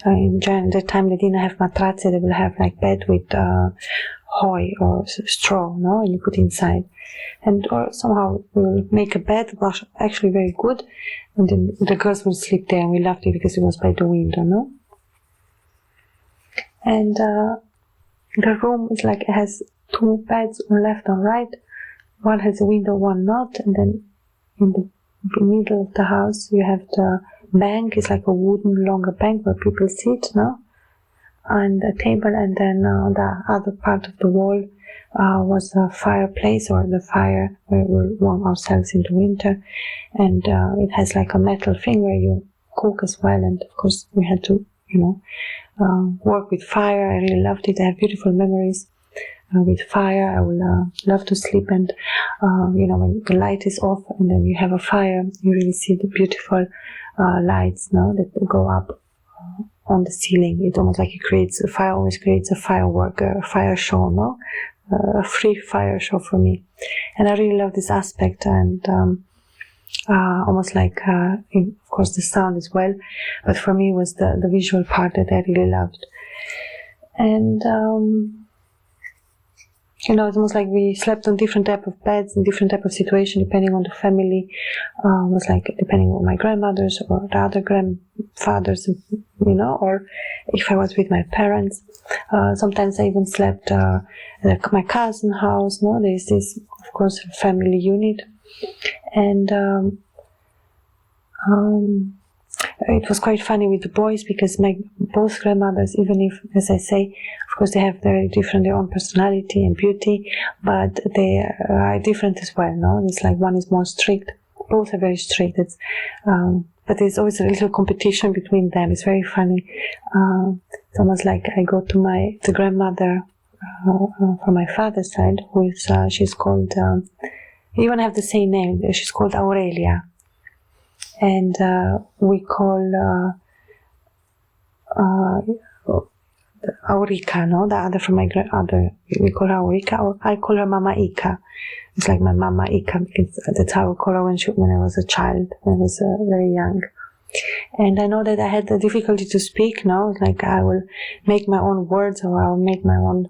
In that time, they didn't have matrace. They will have like bed with hoy or straw, and you put inside. Or somehow we will make a bed, was actually very good, and then the girls will sleep there, and we loved it because it was by the window, And the room is like, it has 2 beds on left and right. One has a window, one not, and then in the middle of the house you have the bank. It's like a wooden longer bank where people sit, and a table, and then the other part of the wall was a fireplace, or the fire where we warm ourselves in the winter, and it has like a metal thing where you cook as well. And of course we had to work with fire. I really loved it. I have beautiful memories with fire. I will love to sleep, and when the light is off and then you have a fire, you really see the beautiful lights that go up on the ceiling. It's almost like fire always creates a firework, a fire show, a free fire show for me. And I really love this aspect, and almost like, of course, the sound as well, but for me it was the visual part that I really loved. And you know, it's almost like we slept on different type of beds in different type of situation depending on the family. It was like depending on my grandmothers or the other grandfathers, you know, or if I was with my parents. Sometimes I even slept at my cousin's house. No, there's this, of course, family unit, and it was quite funny with the boys because my both grandmothers, even if, as I say, of course they have very different their own personality and beauty, but they are different as well. No, it's like one is more strict. Both are very strict. It's but there's always a little competition between them. It's very funny. It's almost like I go to the grandmother from my father's side, who is she's called. You even have the same name. She's called Aurelia. And we call Aurica, no? The other from my other, we call her Aurica, or I call her Mama Ika. It's like my Mama Ika, because that's how I call her when I was a child, when I was very young. And I know that I had the difficulty to speak, no? Like I will make my own words, or I will make my own,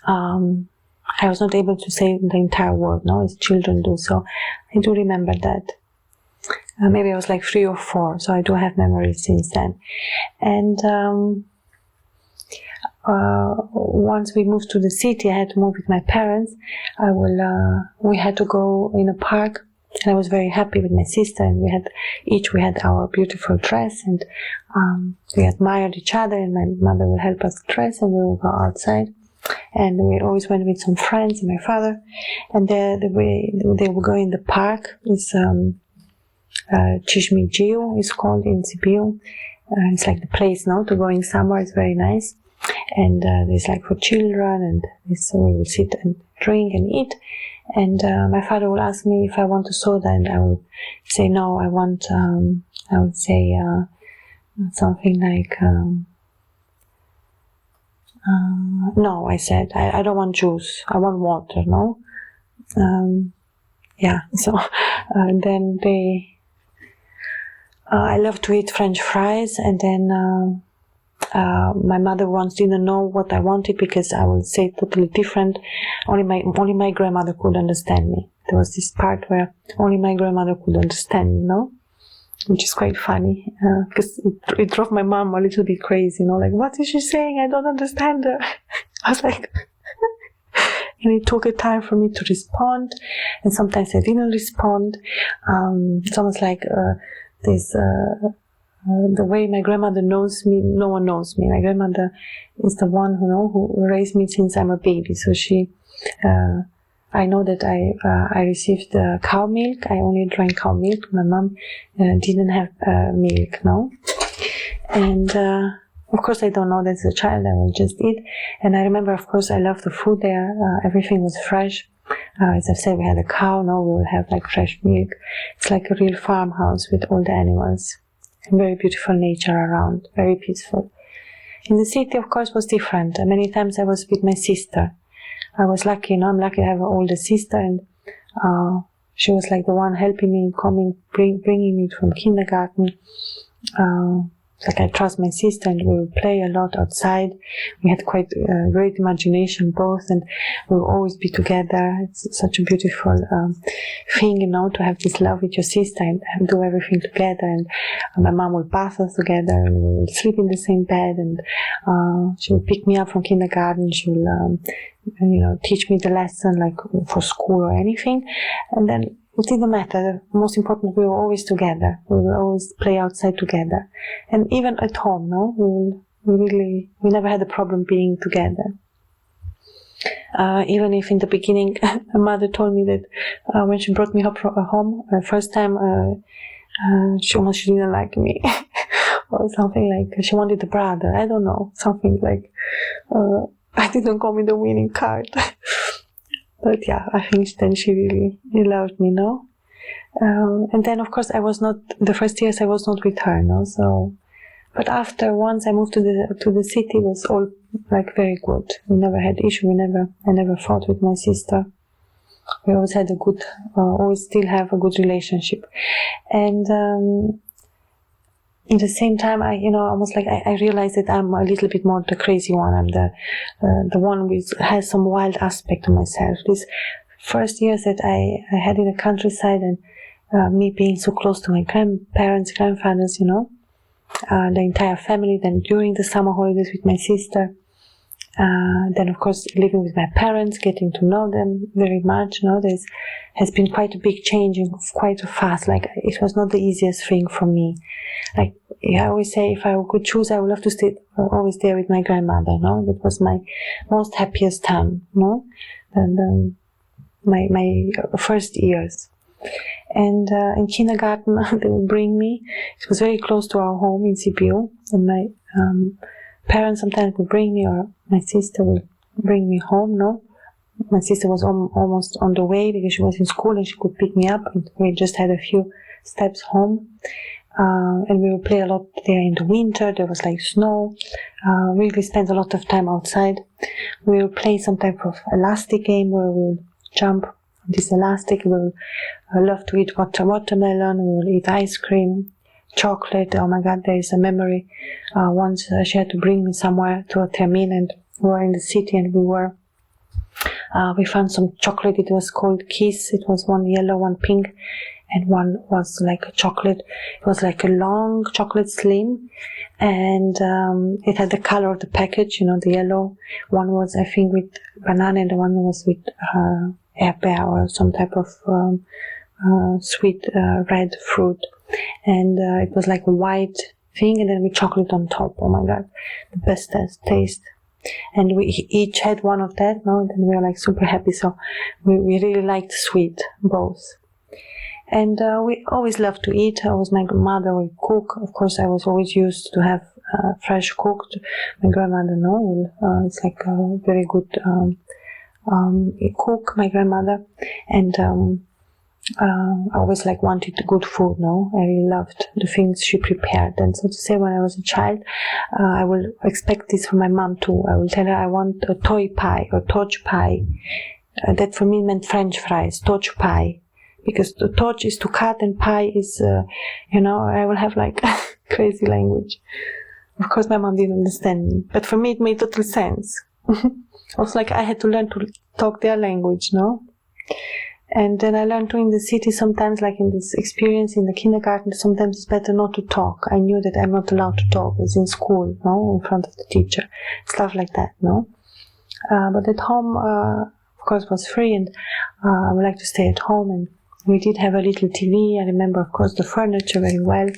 I was not able to say the entire word, no? As children do, so I do remember that. Maybe I was like 3 or 4, so I do have memories since then. And once we moved to the city, I had to move with my parents. We had to go in a park, and I was very happy with my sister, and we had our beautiful dress, and we admired each other, and my mother would help us dress, and we would go outside. And we always went with some friends and my father, and the way they would go in the park is Cismigiu is called in Sibiu. It's like the place now to going somewhere. It's very nice, and there's like for children, and so we will sit and drink and eat. And my father will ask me if I want a soda, and I will say no. I want. I would say something like no. I said I don't want juice. I want water. No. Yeah. So then they. I love to eat French fries, and then my mother once didn't know what I wanted because I would say totally different. Only my grandmother could understand me. There was this part where only my grandmother could understand me, no? Which is quite funny because it drove my mom a little bit crazy, you know, like, what is she saying? I don't understand her. I was like, and it took a time for me to respond, and sometimes I didn't respond. It's almost like the way my grandmother knows me, no one knows me. My grandmother is the one who raised me since I'm a baby. So I know that I received cow milk. I only drank cow milk. My mom didn't have milk, no. And of course, I don't know that as a child. I will just eat. And I remember, of course, I loved the food there. Everything was fresh. As I've said, we had a cow. Now we will have like fresh milk. It's like a real farmhouse with all the animals. And very beautiful nature around. Very peaceful. In the city, of course, was different. Many times I was with my sister. I was lucky, I'm lucky to have an older sister, and she was like the one helping me, bringing me from kindergarten. Like I trust my sister, and we would play a lot outside. We had quite great imagination both, and we would always be together. It's such a beautiful thing, to have this love with your sister and do everything together. And my mom would bath us together, and we would sleep in the same bed. And she would pick me up from kindergarten. She would, teach me the lesson, like for school or anything. And then it didn't matter. The most important, we were always together. We will always play outside together. And even at home, we never had a problem being together. Even if in the beginning, my mother told me that when she brought me home, first time, she didn't like me. Or something like, she wanted a brother. I don't know. Something like, I didn't come with the winning card. But yeah, I think then she really loved me, and then of course the first years I was not with her, so, but after once I moved to the city, it was all like very good. We never had issue, I never fought with my sister. We always had always still have a good relationship. And at the same time, almost like I realized that I'm a little bit more the crazy one. I'm the one who has some wild aspect of myself. These first years that I had in the countryside, and me being so close to my grandparents, grandfathers, the entire family, then during the summer holidays with my sister, then of course living with my parents, getting to know them very much. There's has been quite a big change quite fast. Like, it was not the easiest thing for me. Like, I always say, if I could choose, I would love to stay always there with my grandmother. That was my most happiest time. And my first years. And in kindergarten, they would bring me. It was very close to our home in Sibiu, and my parents sometimes would bring me, or my sister would bring me home. My sister was almost on the way because she was in school and she could pick me up, and we just had a few steps home. And we would play a lot there in the winter. There was like snow. We really spent a lot of time outside. We would play some type of elastic game where we would jump on this elastic. We would love to eat watermelon. We would eat ice cream, chocolate. Oh my God, there is a memory. Once she had to bring me somewhere to a termin, and we were in the city, and we found some chocolate. It was called Kiss. It was one yellow, one pink, and one was like a chocolate. It was like a long chocolate slim, and it had the color of the package, the yellow. One was, I think, with banana, and the one was with airbear or some type of sweet red fruit. And it was like a white thing, and then with chocolate on top. Oh my God, the best taste. And we each had one of that, and then we were like super happy. So we really liked sweet, both. And we always loved to eat. My mother would cook. Of course, I was always used to have fresh cooked. My grandmother, it's like a very good cook, my grandmother. And I always wanted good food, I really loved the things she prepared. And so to say, when I was a child, I will expect this from my mom too. I will tell her I want a toy pie or torch pie. That for me meant French fries, torch pie. Because the torch is to cut and pie is, I will have crazy language. Of course, my mom didn't understand me. But for me, it made total sense. Also, I had to learn to talk their language, And then I learned to, in the city, sometimes, in this experience in the kindergarten, sometimes it's better not to talk. I knew that I'm not allowed to talk. It's in school, in front of the teacher. Stuff like that, But at home, of course, was free, and I would like to stay at home. And we did have a little TV. I remember, of course, the furniture very well.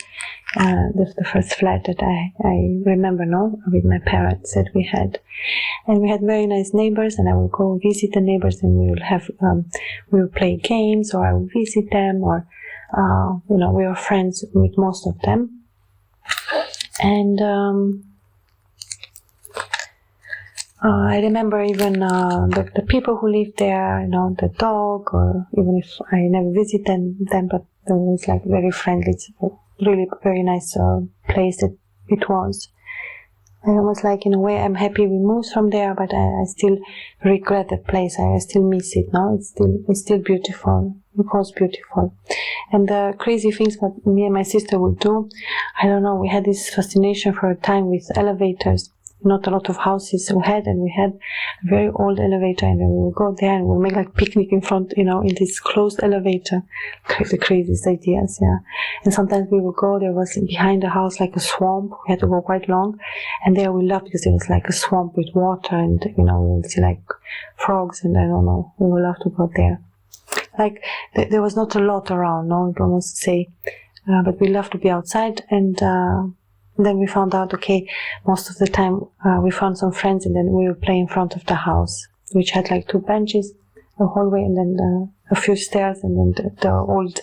The first flat that I remember, with my parents that we had. And we had very nice neighbors, and I would go visit the neighbors, and we would play games, or I would visit them, or, we were friends with most of them. And, I remember even the people who lived there, the dog, or even if I never visited them, but they were very friendly. It's a really very nice place that it was. I was in a way, I'm happy we moved from there, but I still regret that place. I still miss it. It's still beautiful. It was beautiful. And the crazy things that me and my sister would do, I don't know, we had this fascination for a time with elevators. Not a lot of houses we had, and we had a very old elevator, and then we would go there and we'll make picnic in front, in this closed elevator. The craziest ideas, yeah. And sometimes we would go, there was behind the house a swamp. We had to go quite long, and there we loved because there was a swamp with water, and we would see frogs, and I don't know, we would love to go there. There was not a lot around, you can almost say, but we loved to be outside. And then we found out, okay, most of the time we found some friends, and then we would play in front of the house, which had 2 benches, a hallway, and then a few stairs, and then the old,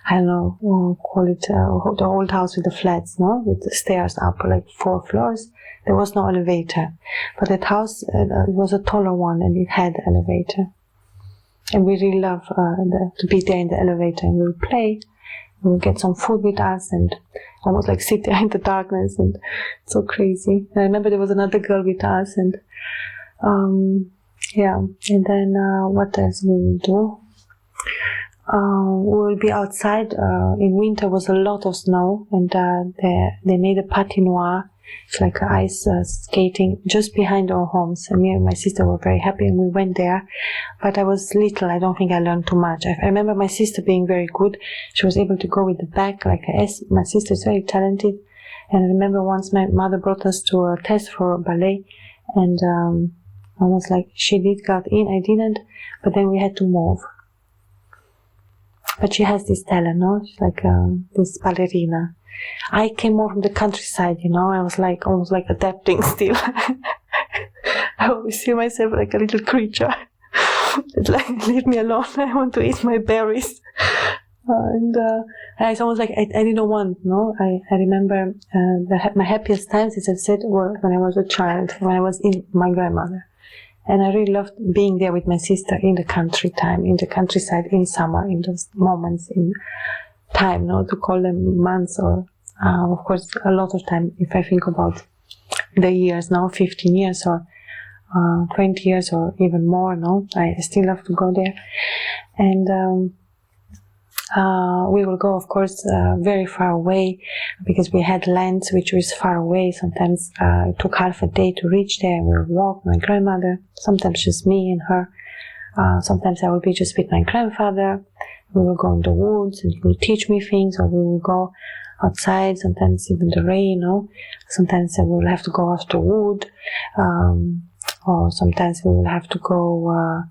I don't know, call it the old house with the flats, with the stairs up 4 floors. There was no elevator, but that house it was a taller one, and it had elevator. And we really loved to be there in the elevator, and we would play. We would get some food with us, and almost sit there in the darkness, and it's so crazy. And I remember there was another girl with us, and yeah. And then what else we would do? we will be outside. In winter was a lot of snow, and they made a patinoire. It's like ice skating just behind our homes. And me and my sister were very happy, and we went there. But I was little. I don't think I learned too much. I remember my sister being very good. She was able to go with the back like a S. My sister is very talented. And I remember once my mother brought us to a test for ballet, and I was like, she did got in, I didn't. But then we had to move. But she has this talent, no? She's like this ballerina. I came more from the countryside, you know. I was like almost like adapting still. I always see myself like a little creature. It's like, leave me alone. I want to eat my berries. And it's almost like I didn't want, no. I remember my happiest times, as I've said, were when I was a child, when I was in my grandmother. And I really loved being there with my sister in the countryside, in summer, in those moments in time, no, to call them months or, of course, a lot of time. If I think about the years now, 15 years or 20 years or even more, no, I still love to go there. And we will go, of course, very far away, because we had lands which was far away. Sometimes it took half a day to reach there. We would walk, my grandmother, sometimes just me and her. Sometimes I would be just with my grandfather. We will go in the woods and he will teach me things, or we will go outside, sometimes even the rain, no? Sometimes we will have to go after wood, or sometimes we will have to go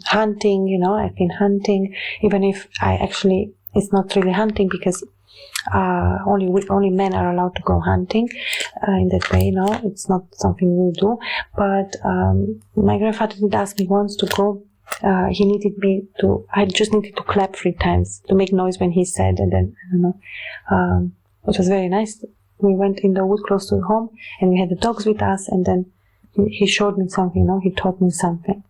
hunting, you know. I've been hunting, even if it's not really hunting, because only men are allowed to go hunting in that way, no. It's not something we do. But my grandfather did ask me once to go. He needed me to, I just needed to clap 3 times to make noise when he said, and then, I don't know, it was very nice. We went in the wood close to home, and we had the dogs with us, and then he showed me something, no? He taught me something.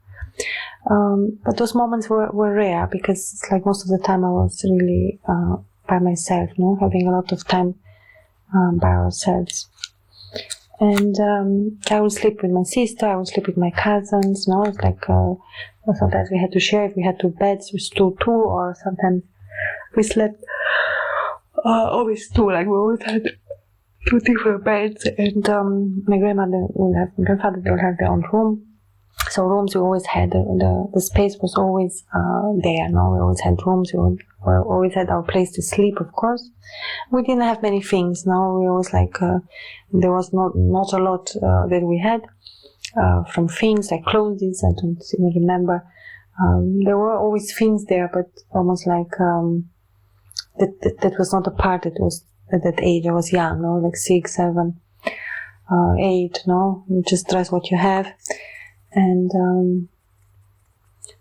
But those moments were rare, because it's like most of the time I was really by myself, no? Having a lot of time by ourselves. And I would sleep with my sister, I would sleep with my cousins, no? It's like sometimes we had to share. If we had 2 beds, we slept 2, or sometimes we slept always 2, like we always had 2 different beds. And my grandfather will have their own room. So rooms we always had, the space was always there, no? We always had rooms, we always had our place to sleep, of course. We didn't have many things, no? We always there was not a lot that we had from things like clothes. I don't even remember. There were always things there, but almost like that was not a part. It was at that age. I was young, no, like 6, 7, 8. No, you just dress what you have, and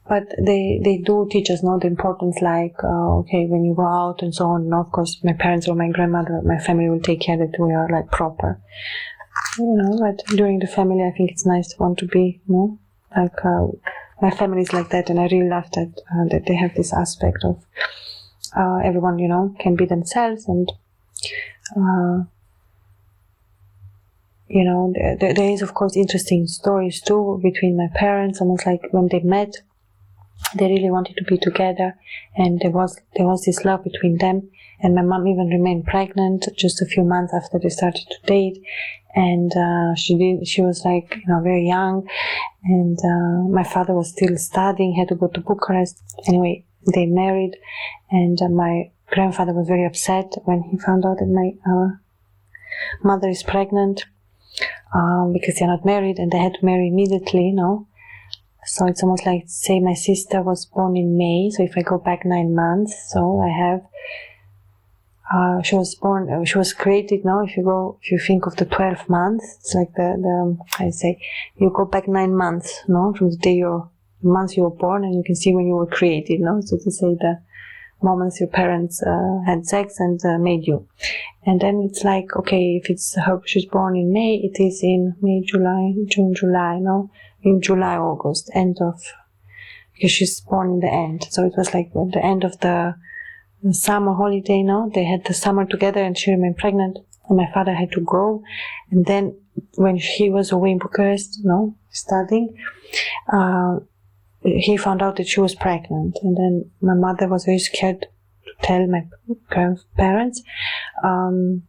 but they do teach us, no, the importance, like okay, when you go out and so on. And of course, my parents or my grandmother, my family will take care that we are like proper. You know, but during the family, I think it's nice to want to be, you know, like my family is like that, and I really love that that they have this aspect of everyone, you know, can be themselves, and you know, there is of course interesting stories too between my parents. Almost like when they met, they really wanted to be together, and there was this love between them. And my mom even remained pregnant just a few months after they started to date. And she was like, you know, very young, and my father was still studying, had to go to Bucharest. Anyway, they married, and my grandfather was very upset when he found out that my mother is pregnant, because they're not married, and they had to marry immediately, you know. So it's almost like, say my sister was born in May, so if I go back 9 months, so I have she was created, now if you think of the 12 months, it's like I say, you go back 9 months, no, from the month you were born, and you can see when you were created, no, so to say the moments your parents had sex and made you. And then it's like, okay, if she's born in May, it is in May, June, July, no, in July, August, because she's born in the end, so it was like the end of the summer holiday, no? They had the summer together, and she remained pregnant, and my father had to go. And then when he was away in Bucharest, no, studying, he found out that she was pregnant, and then my mother was very scared to tell my grandparents, and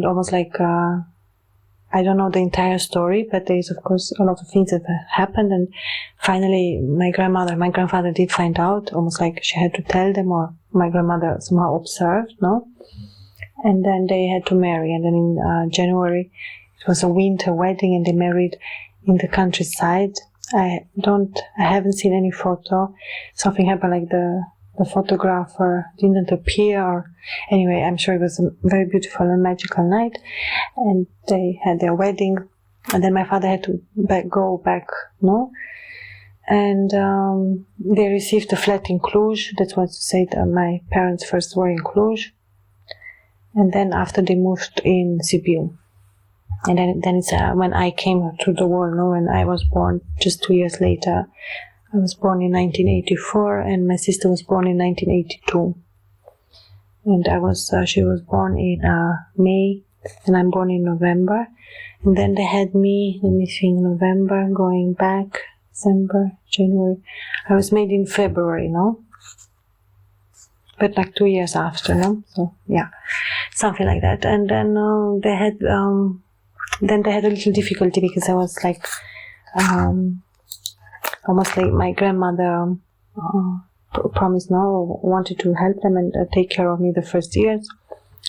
almost like I don't know the entire story, but there is of course a lot of things that happened, and finally my grandfather did find out, almost like she had to tell them, or my grandmother somehow observed, no? And then they had to marry, and then in January it was a winter wedding, and they married in the countryside. I haven't seen any photo. Something happened, like the photographer didn't appear, or anyway, I'm sure it was a very beautiful and magical night, and they had their wedding, and then my father had to go back, no? And they received a flat in Cluj. That's what to say that my parents first were in Cluj, and then after they moved in Sibiu. And then it's when I came to the world, no, when I was born just 2 years later. I was born in 1984, and my sister was born in 1982. And she was born in May, and I'm born in November. And then they had me, let me think, November, going back, December, January. I was made in February, no? But like 2 years after, no? So, yeah, something like that. And then they had a little difficulty, because I was like, almost like my grandmother promised, no, wanted to help them and take care of me the first years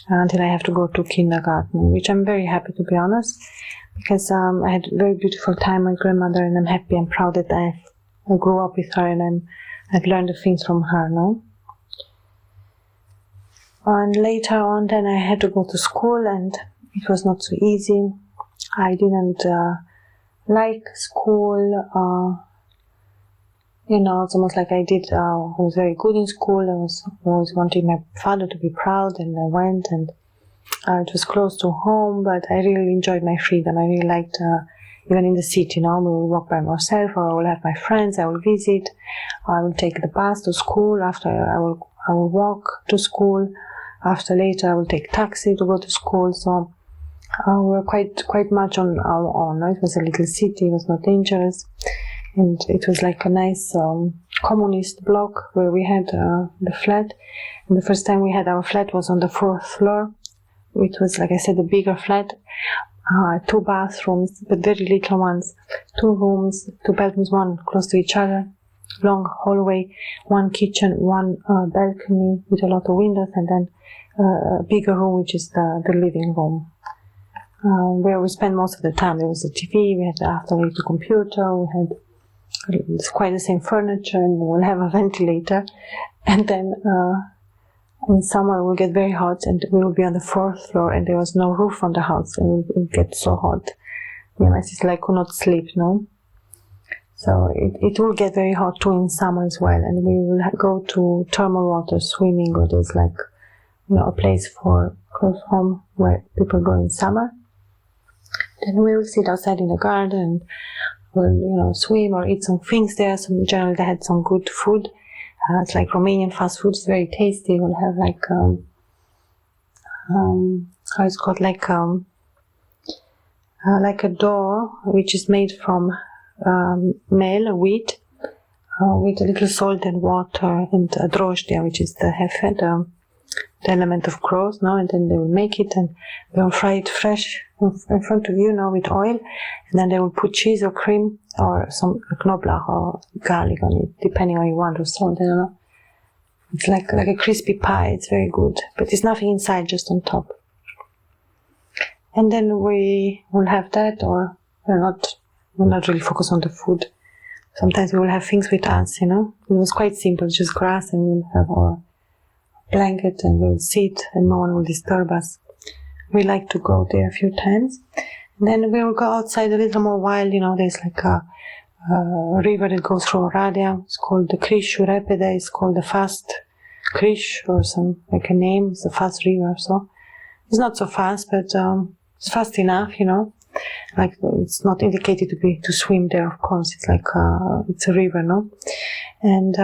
until I have to go to kindergarten, which I'm very happy, to be honest, because I had a very beautiful time with my grandmother, and I'm happy and proud that I grew up with her, and I've learned the things from her, no? And later on, then I had to go to school, and it was not so easy. I didn't like school. It's almost like I was very good in school. I was always wanting my father to be proud, and I went, and it was close to home, but I really enjoyed my freedom. I really liked, even in the city, we will walk by myself, or I will have my friends, I will visit, I will take the bus to school, after I will walk to school, after later I will take taxi to go to school, so we were quite much on our own. It was a little city, it was not dangerous. And it was like a nice communist block where we had the flat. And the first time we had our flat was on the 4th floor. It was, like I said, a bigger flat. 2 bathrooms, but very little ones. 2 rooms, 2 bedrooms, one close to each other. Long hallway, 1 kitchen, 1 balcony with a lot of windows, and then a bigger room, which is the living room. Where we spent most of the time. There was a TV, we had after the computer, we had it's quite the same furniture, and we'll have a ventilator. And then in summer it will get very hot, and we will be on the 4th floor, and there was no roof on the house, and it would get so hot. Yeah, my sister could not sleep, no? So it will get very hot too in summer as well, and we will go to thermal water swimming, or there's a place for close home where people go in summer. Then we will sit outside in the garden, we'll swim or eat some things there. So generally they had some good food. It's like Romanian fast food. It's very tasty. We'll have how it's called, like a dough which is made from meal, wheat, with a little salt and water, and droždia, which is the hefe, the element of growth, and then they will make it, and they will fry it fresh in front of you, with oil, and then they will put cheese or cream or some knoblauch or garlic on it, depending on what you want, or salt, I don't know. It's like a crispy pie. It's very good, but it's nothing inside, just on top. And then we will have that, or we'll not really focus on the food. Sometimes we will have things with us, It was quite simple, just grass, and we'll have our blanket, and we'll sit, and no one will disturb us. We like to go there a few times. And then we will go outside a little more wild, there's like a river that goes through Oradea. It's called the Crișu Repede. It's called the Fast Criș, or some, like a name. It's a fast river, so it's not so fast, but it's fast enough, Like, it's not indicated to swim there, of course. It's like it's a river, no? And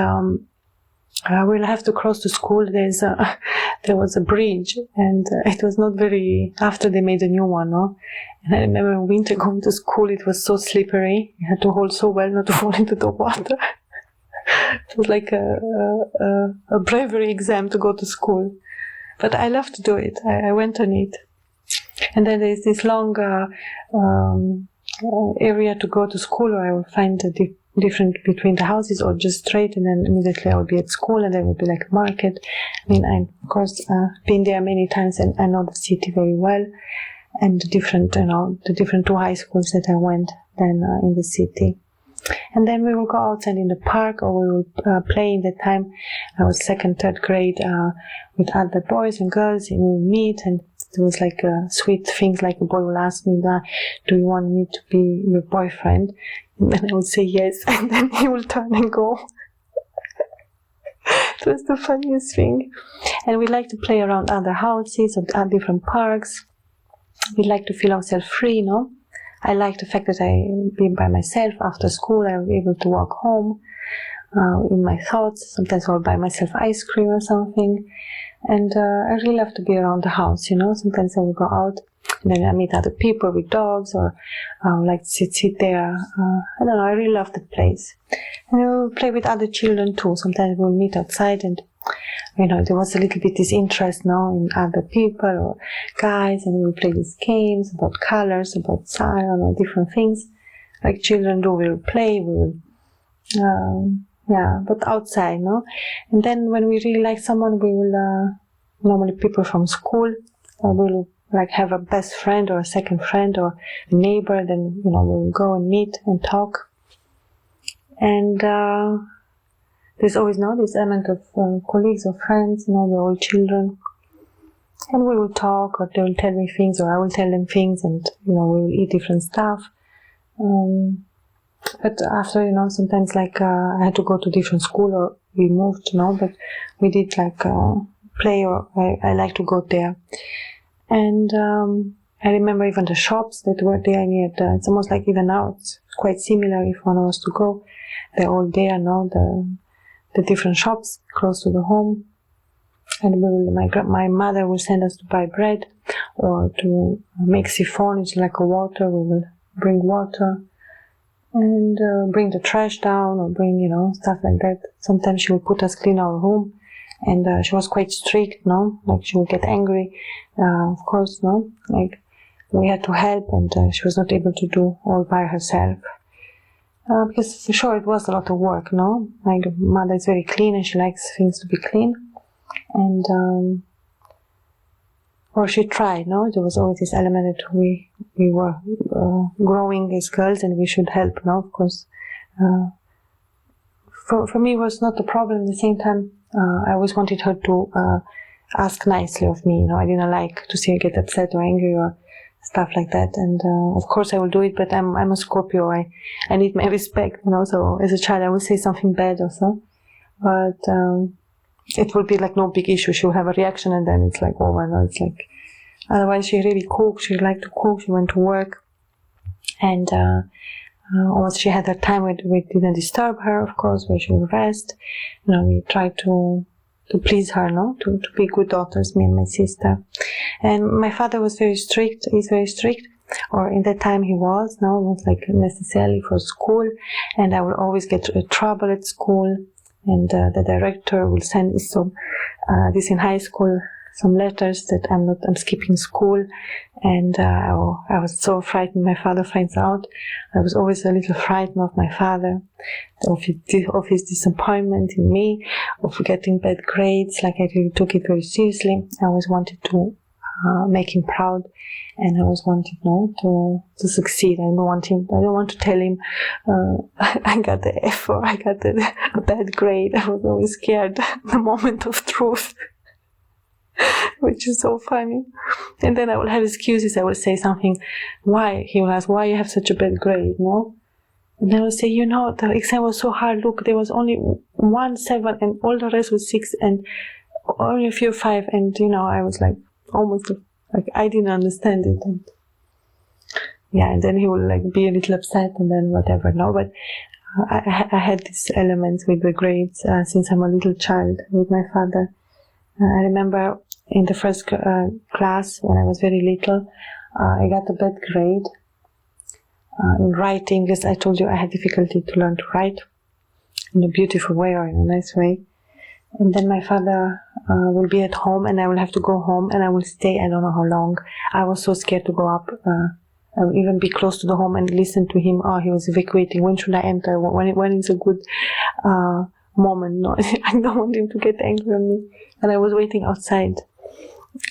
we'll have to cross to school. There's there was a bridge, and it was not very, after they made a new one, no? And I remember in winter going to school, it was so slippery. You had to hold so well not to fall into the water. It was like a bravery exam to go to school. But I love to do it. I went on it. And then there's this long area to go to school, where I will find the different between the houses, or just straight, and then immediately I will be at school, and there will be like a market. I mean, I of course been there many times, and I know the city very well, and the different 2 high schools that I went then in the city. And then we will go outside in the park, or we will play. In that time, I was 2nd, 3rd grade with other boys and girls, and we will meet, and there was like sweet things, like a boy will ask me, do you want me to be your boyfriend? And then I would say yes, and then he will turn and go. It was the funniest thing. And we like to play around other houses or different parks. We like to feel ourselves free, no? I like the fact that I be by myself after school. I will be able to walk home in my thoughts. Sometimes I'll buy myself ice cream or something. And I really love to be around the house, you know. Sometimes I will go out, and then I meet other people with dogs, or I would like to sit there. I don't know, I really love the place. And I will play with other children too. Sometimes we'll meet outside, and you know, there was a little bit this interest now in other people or guys, and we will play these games about colors, about I don't know, different things like children do. We will play, we will but outside, no? And then when we really like someone, we will normally people from school will like have a best friend or a second friend or a neighbor. Then, you know, we will go and meet and talk. And there's always now this element of colleagues or friends, you know, we're all children, and we will talk, or they will tell me things, or I will tell them things, and you know, we will eat different stuff. But after, you know, sometimes like I had to go to different school, or we moved, you know, but we did like play, or I like to go there. And I remember even the shops that were there near it's almost like even now it's quite similar. If one was to go, they're all there now, the different shops close to the home. And my mother will send us to buy bread, or to make siphon, it's like a water. We will bring water, and bring the trash down, or bring, you know, stuff like that. Sometimes she will put us clean our room, and she was quite strict, no? Like she would get angry, of course, no? Like we had to help, and she was not able to do all by herself. Because for sure it was a lot of work, no? My mother is very clean, and she likes things to be clean. And or she tried, no? There was always this element that we were growing as girls, and we should help, no? Of course. For me, it was not a problem. At the same time, I always wanted her to ask nicely of me, you know? I didn't like to see her get upset or angry or stuff like that. And of course I will do it, but I'm a Scorpio. I need my respect, you know? So as a child, I will say something bad or so. But it will be like no big issue. She will have a reaction, and then it's like over. No, it's like, otherwise she really cooked. She liked to cook. She went to work, and once she had her time, we didn't disturb her, of course, where she would rest. You know, we tried to please her, no, to be good daughters, me and my sister. And my father was very strict. He's very strict, or in that time he was. No, not like necessarily for school, and I would always get trouble at school. And the director will send me this in high school, some letters that I'm skipping school. And I was so frightened. My father finds out. I was always a little frightened of my father, of his disappointment in me, of getting bad grades. Like, I really took it very seriously. I always wanted to make him proud, and I always wanted, to succeed. I don't want to tell him I got the F or I got a bad grade. I was always scared the moment of truth, which is so funny. And then I will have excuses. I will say something. Why? He will ask, why you have such a bad grade, no? And I will say, the exam was so hard. Look, there was only 1 7 and all the rest was 6 and only a few 5. And, I was like, almost like I didn't understand it. And and then he will like be a little upset, and then whatever. No, but I had these elements with the grades since I'm a little child with my father. I remember in the first class, when I was very little, I got a bad grade in writing, because I told you I had difficulty to learn to write in a beautiful way or in a nice way. And then my father will be at home, and I will have to go home, and I will stay, I don't know how long. I was so scared to go up. I will even be close to the home and listen to him. Oh, he was evacuating. When should I enter? When is a good moment? No, I don't want him to get angry on me. And I was waiting outside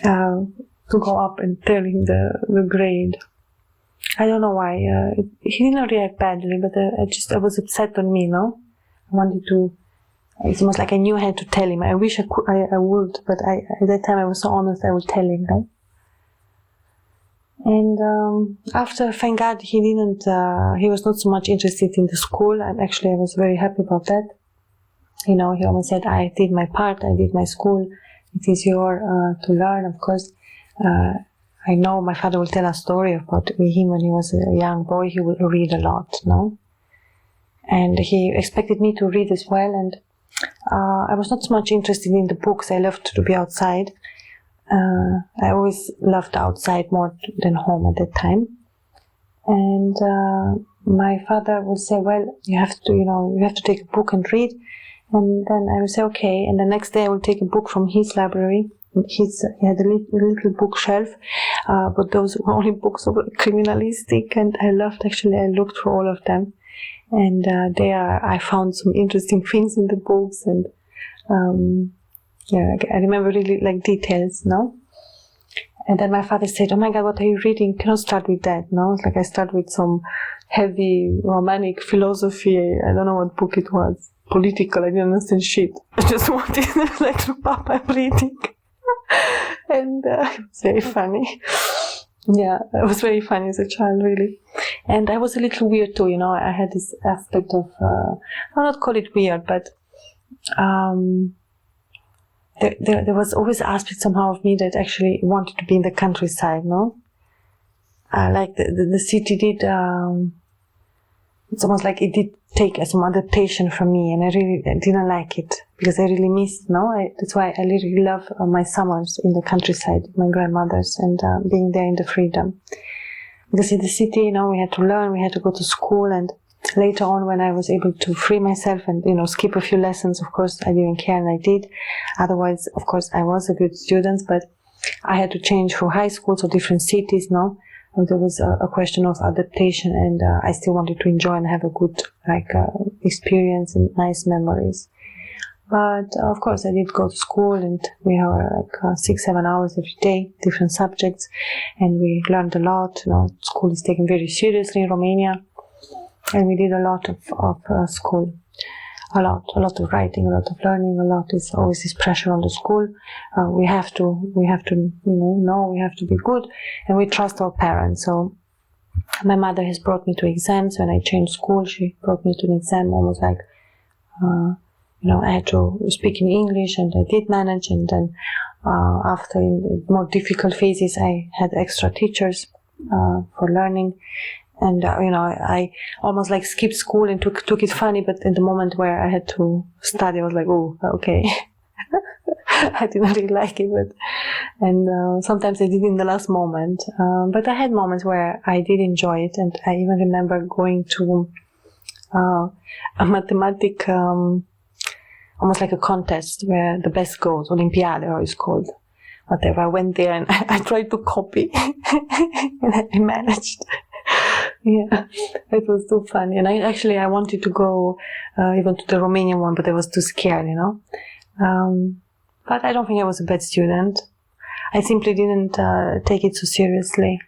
to go up and tell him the grade. I don't know why. He didn't react badly, but I was upset on me, no? I wanted to. It's almost like I knew I had to tell him. I wish I would, but at that time I was so honest, I would tell him, right? And after, thank God, he was not so much interested in the school. I was very happy about that. You know, he always said, I did my part, I did my school. It is your to learn, of course. I know my father will tell a story about him when he was a young boy. He would read a lot, no? And he expected me to read as well, and I was not so much interested in the books. I loved to be outside. I always loved outside more than home at that time. And my father would say, well, you have to take a book and read. And then I would say, okay. And the next day I would take a book from his library. He had a little bookshelf, but those were only books of criminalistic, and I looked through all of them. And there I found some interesting things in the books, and I remember really like details, no? And then my father said, oh my God, what are you reading? You cannot start with that, no? It's like I start with some heavy romantic philosophy. I don't know what book it was. Political, I didn't understand shit. I just wanted like, look, Papa, I'm reading. And it was very funny. Yeah, it was very funny as a child, really. And I was a little weird too, you know. I had this aspect of, I'll not call it weird, but there was always an aspect somehow of me that actually wanted to be in the countryside, no? Like the city did, it's almost like it did take some adaptation from me, and I really didn't like it, because I really missed, no? That's why I really love my summers in the countryside, my grandmother's, and being there in the freedom. Because in the city, you know, we had to learn, we had to go to school, and later on when I was able to free myself and, you know, skip a few lessons, of course, I didn't care, and I did. Otherwise, of course, I was a good student, but I had to change through high school, so different cities, no? And there was a question of adaptation, and I still wanted to enjoy and have a good, experience and nice memories. But, of course, I did go to school, and we were 6-7 hours every day, different subjects, and we learned a lot. You know, school is taken very seriously in Romania, and we did a lot of school. A lot of writing, a lot of learning, a lot. Is always this pressure on the school. We have to, we have to be good, and we trust our parents. So my mother has brought me to exams. When I changed school, she brought me to an exam, almost like, I had to speak in English, and I did manage. And then after in more difficult phases, I had extra teachers for learning. And, I almost like skipped school and took it funny, but in the moment where I had to study, I was like, oh, okay. I didn't really like it, and sometimes I did in the last moment. But I had moments where I did enjoy it, and I even remember going to a mathematic, almost like a contest where the best goes, Olympiade, how it's called. Whatever. I went there and I tried to copy, and I managed. Yeah, it was too funny. And I wanted to go even to the Romanian one, but I was too scared, you know. But I don't think I was a bad student. I simply didn't take it so seriously.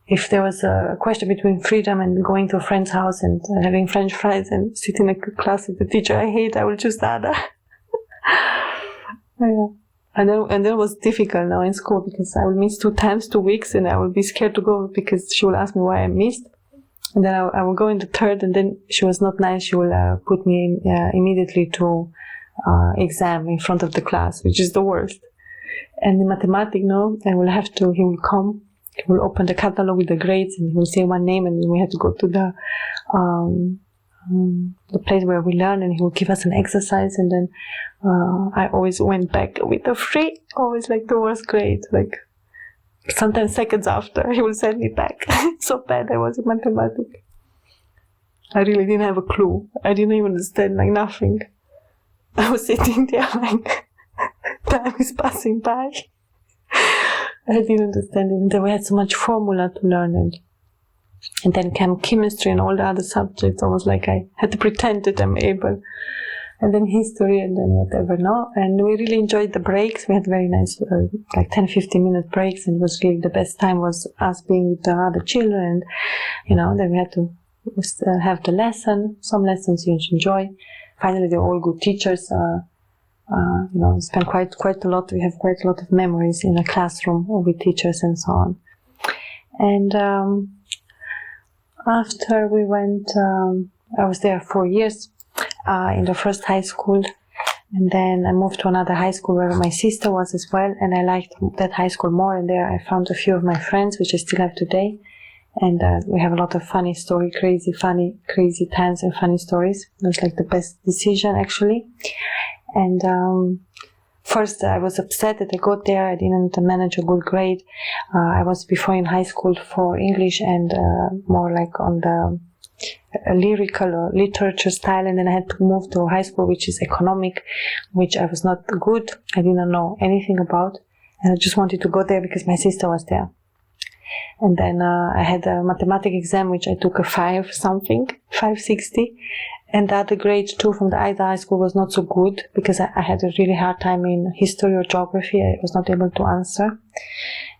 If there was a question between freedom and going to a friend's house and having French fries and sitting in a class with the teacher I hate, I would choose the other. Yeah. And then it was difficult now in school, because I would miss 2 times, 2 weeks, and I would be scared to go because she will ask me why I missed. And then I will go in the third, and then she was not nice. She will put me immediately to exam in front of the class, which is the worst. And in mathematics, he will come, he will open the catalog with the grades, and he will say one name, and then we have to go to the the place where we learn, and he would give us an exercise, and then I always went back with a 3, always like the worst grade, like sometimes seconds after he would send me back. So bad I was in mathematics. I really didn't have a clue. I didn't even understand, like nothing. I was sitting there like, time is passing by. I didn't understand it. And then we had so much formula to learn, and then came chemistry and all the other subjects. Almost like I had to pretend that I'm able. And then history, and then whatever, no? And we really enjoyed the breaks. We had very nice, like 10-15 minute breaks, and it was really the best time was us being with the other children. And, then we had to have the lesson. Some lessons you enjoy. Finally, they're all good teachers. We spent quite a lot. We have quite a lot of memories in a classroom with teachers and so on. And after we went, I was there 4 years in the first high school, and then I moved to another high school where my sister was as well, and I liked that high school more. And there I found a few of my friends, which I still have today. And we have a lot of funny stories, crazy times and funny stories. It was like the best decision, actually. And first I was upset that I got there. I didn't manage a good grade. I was before in high school for English and more like on the lyrical or literature style. And then I had to move to high school, which is economic, which I was not good. I didn't know anything about. And I just wanted to go there because my sister was there. And then I had a mathematics exam, which I took a 560. And the other grade too from the other high school was not so good because I had a really hard time in history or geography. I was not able to answer.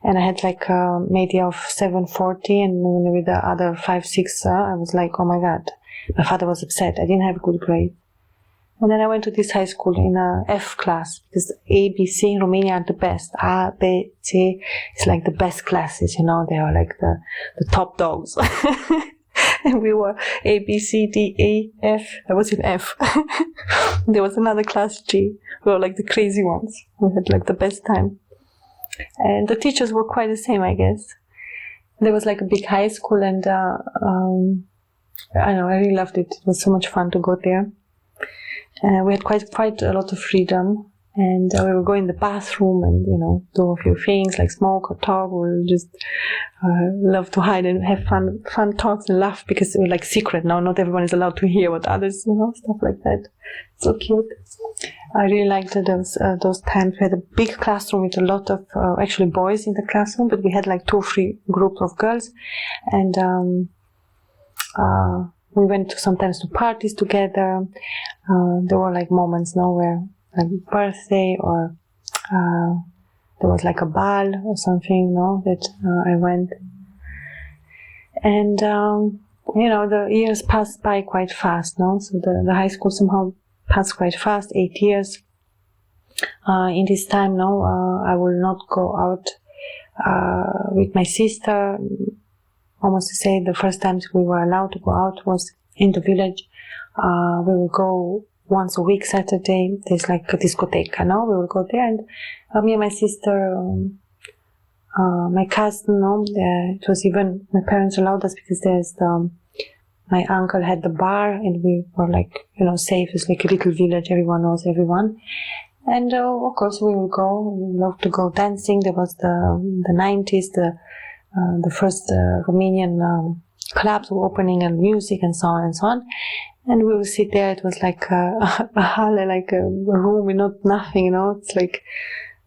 And I had like a media of 740, and with the other 5.6, I was like, oh my God. My father was upset. I didn't have a good grade. And then I went to this high school in a F class because A, B, C in Romania are the best. A, B, C, it's like the best classes, they are like the top dogs. And we were A, B, C, D, A, F. I was in F. There was another class G. We were like the crazy ones. We had like the best time. And the teachers were quite the same, I guess. There was like a big high school, and I really loved it. It was so much fun to go there. We had quite a lot of freedom, and we would go in the bathroom and, do a few things like smoke or talk. We would just love to hide and have fun talks and laugh because we were like secret now. Not everyone is allowed to hear what others, stuff like that. So cute. I really liked those times. We had a big classroom with a lot of actually boys in the classroom, but we had like 2 or 3 groups of girls, and we went sometimes to parties together. There were like moments where like birthday or there was like a ball or something, that I went. And the years passed by quite fast, so the high school somehow passed quite fast, 8 years. In this time I will not go out with my sister. Almost to say the first times we were allowed to go out was in the village. We will go once a week, Saturday. There's like a discoteca, we will go there, and me and my sister, my cousin, it was even, my parents allowed us because my uncle had the bar, and we were like, safe. It's like a little village, everyone knows everyone. And of course we will go. We love to go dancing. There was the 90s, the first Romanian clubs were opening, and music and so on and so on. And we would sit there. It was like a hall, like a room with nothing, It's like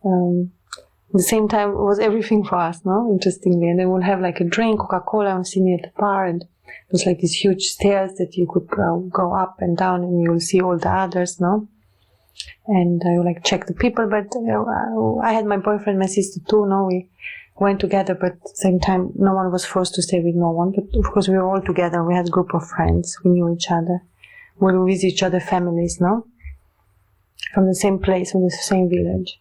at the same time it was everything for us, interestingly. And then we'll have like a drink, Coca-Cola, and sitting at the bar, and it was like these huge stairs that you could go up and down, and you will see all the others, And I would like check the people, but I had my boyfriend, my sister too, we went together, but at the same time, no one was forced to stay with no one. But of course, we were all together. We had a group of friends. We knew each other. We would visit each other's families, from the same place, from the same village.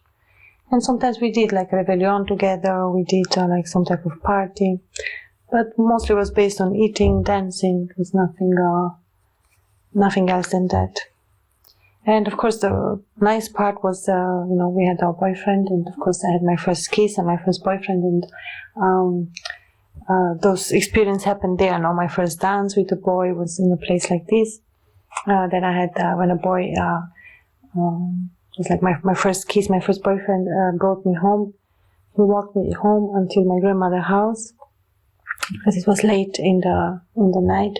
And sometimes we did like rebellion together. We did like some type of party, but mostly it was based on eating, dancing. It was nothing else than that. And of course, the nice part was, we had our boyfriend, and of course I had my first kiss and my first boyfriend, and those experiences happened there. My first dance with a boy was in a place like this. Then I had, when a boy, it was like my first kiss, my first boyfriend brought me home. He walked me home until my grandmother's house, because it was late in the night.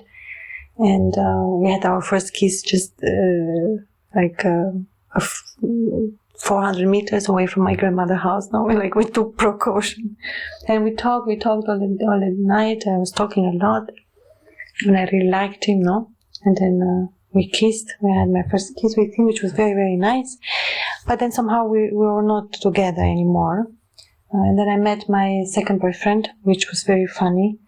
And we had our first kiss just 400 meters away from my grandmother's house. No, we took precaution, and we talked all the night. I was talking a lot, and I really liked him, no. And then we kissed. We had my first kiss with him, which was very, very nice. But then somehow we were not together anymore. And then I met my second boyfriend, which was very funny.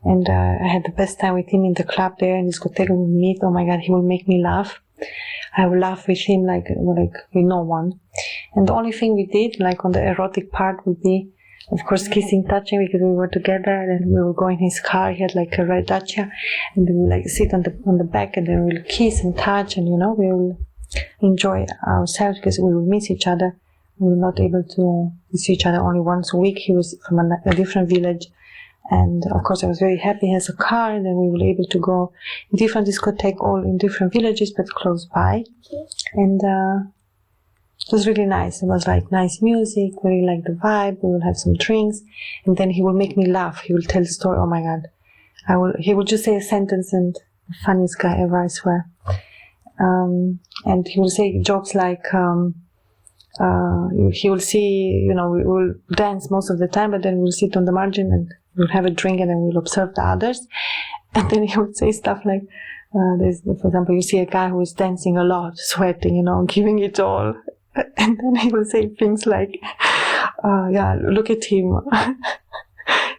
And I had the best time with him in the club there, in this discotheque. We would meet. Oh my God, he would make me laugh. I would laugh with him like with no one. And the only thing we did, like on the erotic part, would be, of course, kissing, touching, because we were together. And we would go in his car. He had like a red Dacia, and we would like sit on the back, and then we'll kiss and touch, and we will enjoy ourselves, because we would miss each other. We were not able to see each other only once a week. He was from a different village. And of course I was very happy he has a car, and then we were able to go in different discotheques, all in different villages, but close by. And it was really nice. It was like nice music, we really liked the vibe, we will have some drinks, and then he will make me laugh. He will tell the story, oh my God. He will just say a sentence, and the funniest guy ever, I swear. And he will say jokes like, he will see, we will dance most of the time, but then we'll sit on the margin and we'll have a drink, and then we'll observe the others. And then he would say stuff like, for example, you see a guy who is dancing a lot, sweating, giving it all. And then he will say things like, look at him.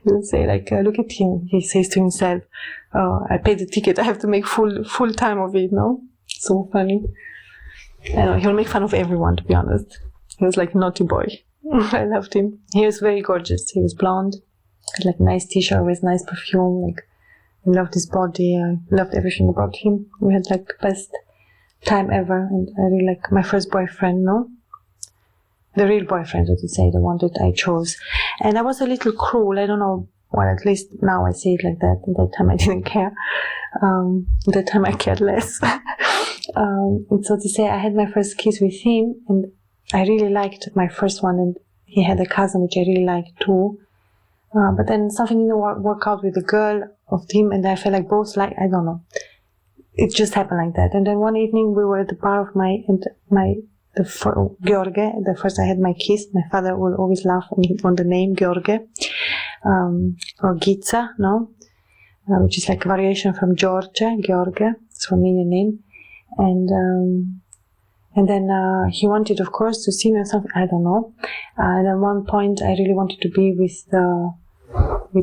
He will say like, look at him. He says to himself, I paid the ticket, I have to make full time of it, no? So funny. I know, he'll make fun of everyone, to be honest. He was like a naughty boy. I loved him. He was very gorgeous. He was blonde, had like nice t-shirt with nice perfume. Like, I loved his body. I loved everything about him. We had like best time ever, and I really like my first boyfriend, no? The real boyfriend, so to say, the one that I chose. And I was a little cruel. I don't know. Well, at least now I say it like that. At that time I didn't care. At that time I cared less. And so to say, I had my first kiss with him, and I really liked my first one, and he had a cousin which I really liked too. But then something didn't work out with the girl of him, and I felt like both I don't know. It just happened like that. And then one evening we were at the bar of Gheorghe. The first I had my kiss. My father will always laugh on the name Gheorghe, or Ghița, no? Which is like a variation from Gheorghe. It's a Romanian name. And then he wanted, of course, to see me or something. I don't know. And at one point, I really wanted to be with the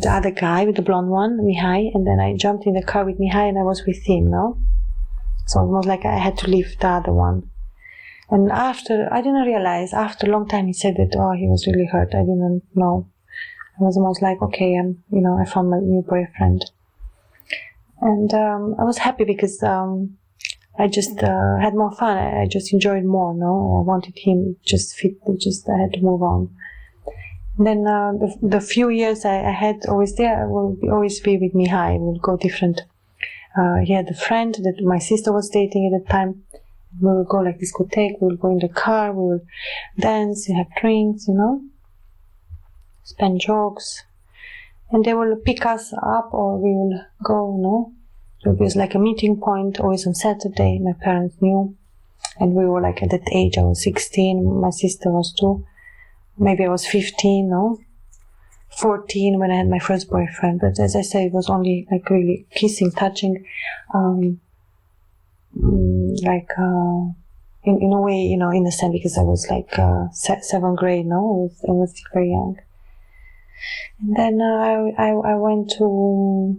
other guy, with the blonde one, Mihai. And then I jumped in the car with Mihai, and I was with him, no? So it was like I had to leave the other one. And I didn't realize. After a long time, he said that, he was really hurt. I didn't know. I was almost like, okay, I found my new boyfriend. And I was happy because I just had more fun. I just enjoyed more, no? I wanted him just fit. I had to move on. And then the few years I had always there, I will always be with Mihai. We'll go different. He had a friend that my sister was dating at the time. We will go like discotheque. We will go in the car. We will dance, have drinks, spend jokes. And they will pick us up, or we will go, no? It was like a meeting point, always on Saturday. My parents knew. And we were like at that age, I was 16, my sister was 2. Maybe I was 15, no? 14 when I had my first boyfriend. But as I say, it was only like really kissing, touching, in a way, innocent, because I was like 7th grade, no? I was still very young. And then I went to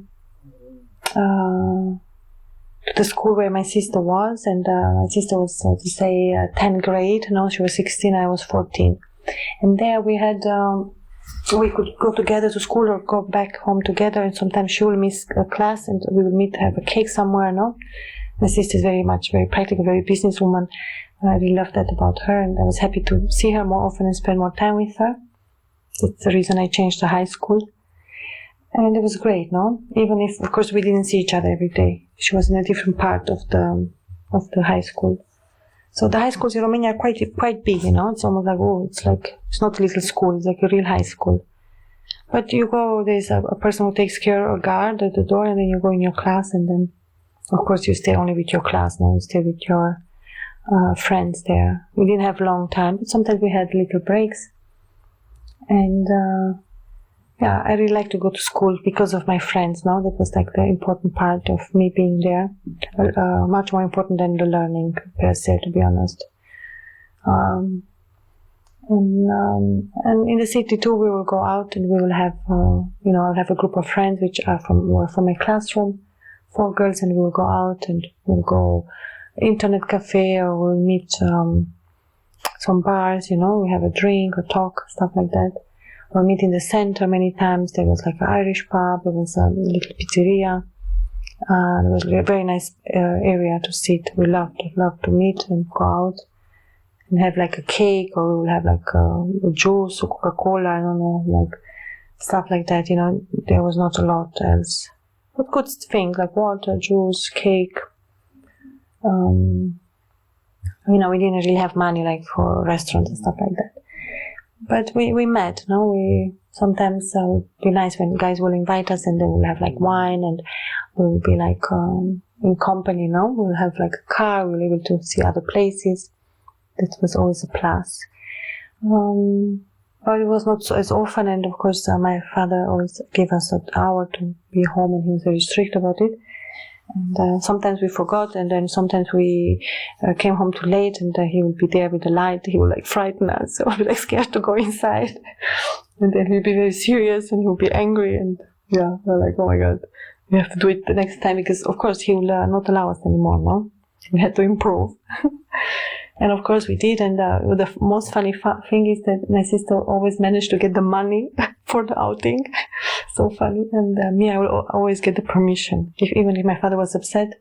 the school where my sister was, and my sister was, so to say, 10th grade. No, she was 16, I was 14. And there we had, we could go together to school or go back home together, and sometimes she will miss a class and we will meet, have a cake somewhere, no? My sister is very practical, very businesswoman. I really love that about her, and I was happy to see her more often and spend more time with her. That's the reason I changed to high school. And it was great, no? Even if, of course, we didn't see each other every day. She was in a different part of the of the high school. So the high schools in Romania are quite big, you know. It's almost like, it's not a little school, it's like a real high school. But you go, there's a person who takes care of a guard at the door, and then you go in your class, and then, of course, you stay only with your class, no? You stay with your friends there. We didn't have long time, but sometimes we had little breaks. And yeah, I really like to go to school because of my friends, no? That was like the important part of me being there. Much more important than the learning per se, to be honest. And in the city too, we will go out and we will have, you know, I'll have a group of friends which are from my classroom, 4 girls, and we'll go out and we'll go internet cafe, or we'll meet some bars, you know, we have a drink or talk, stuff like that. We'll meet in the center many times. There was like an Irish pub, there was a little pizzeria. There was a very nice area to sit. We loved to meet and go out and have like a cake, or we will have like a juice or Coca-Cola, I don't know, like stuff like that, you know. There was not a lot else. But good things like water, juice, cake. You know, we didn't really have money like for restaurants and stuff like that. But we met, no? We sometimes it would be nice when guys will invite us, and then we'll have like wine, and we'll be like in company, no? We'll have like a car, we'll be able to see other places. That was always a plus. But it was not so as often, and of course my father always gave us an hour to be home, and he was very strict about it. And sometimes we forgot, and then sometimes we came home too late, and he would be there with the light. He would like frighten us, so we'd be like scared to go inside. And then he'd be very serious, and he would be angry, and yeah, we're like, oh my god, we have to do it the next time, because of course he will not allow us anymore, no? We had to improve. And of course we did, and the most funny thing is that my sister always managed to get the money for the outing. So funny. And me, I will always get the permission. Even if my father was upset,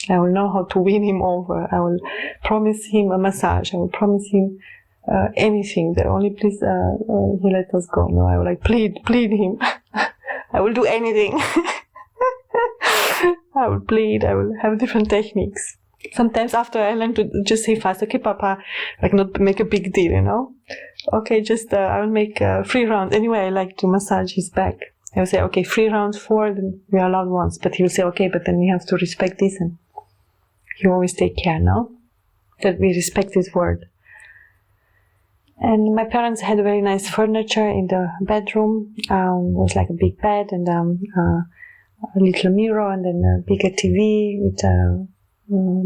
I will know how to win him over. I will promise him a massage. I will promise him anything. That only please he let us go. No, I will like plead him. I will do anything. I will plead. I will have different techniques. Sometimes after I learn to just say fast, okay, Papa, like not make a big deal, you know? Okay, just I will make 3 rounds. Anyway, I like to massage his back. I will say, okay, 3 rounds, 4, then we are allowed once. But he will say, okay, but then we have to respect this, and he always take care, no? That we respect his word. And my parents had very nice furniture in the bedroom. It was like a big bed, and a little mirror, and then a bigger TV with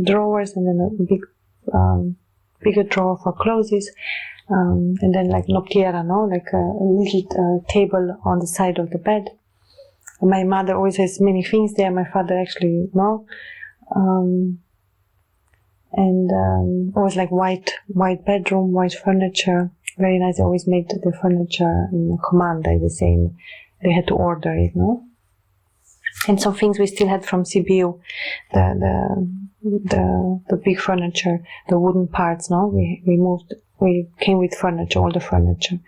drawers, and then a bigger drawer for clothes, and then like nocchiera, no, like a little table on the side of the bed. And my mother always has many things there. My father actually no, and always like white bedroom, white furniture, very nice. They always made the furniture in command, they say. They had to order it, no. And some things we still had from Sibiu, the big furniture, the wooden parts, no? We came with furniture, all the furniture.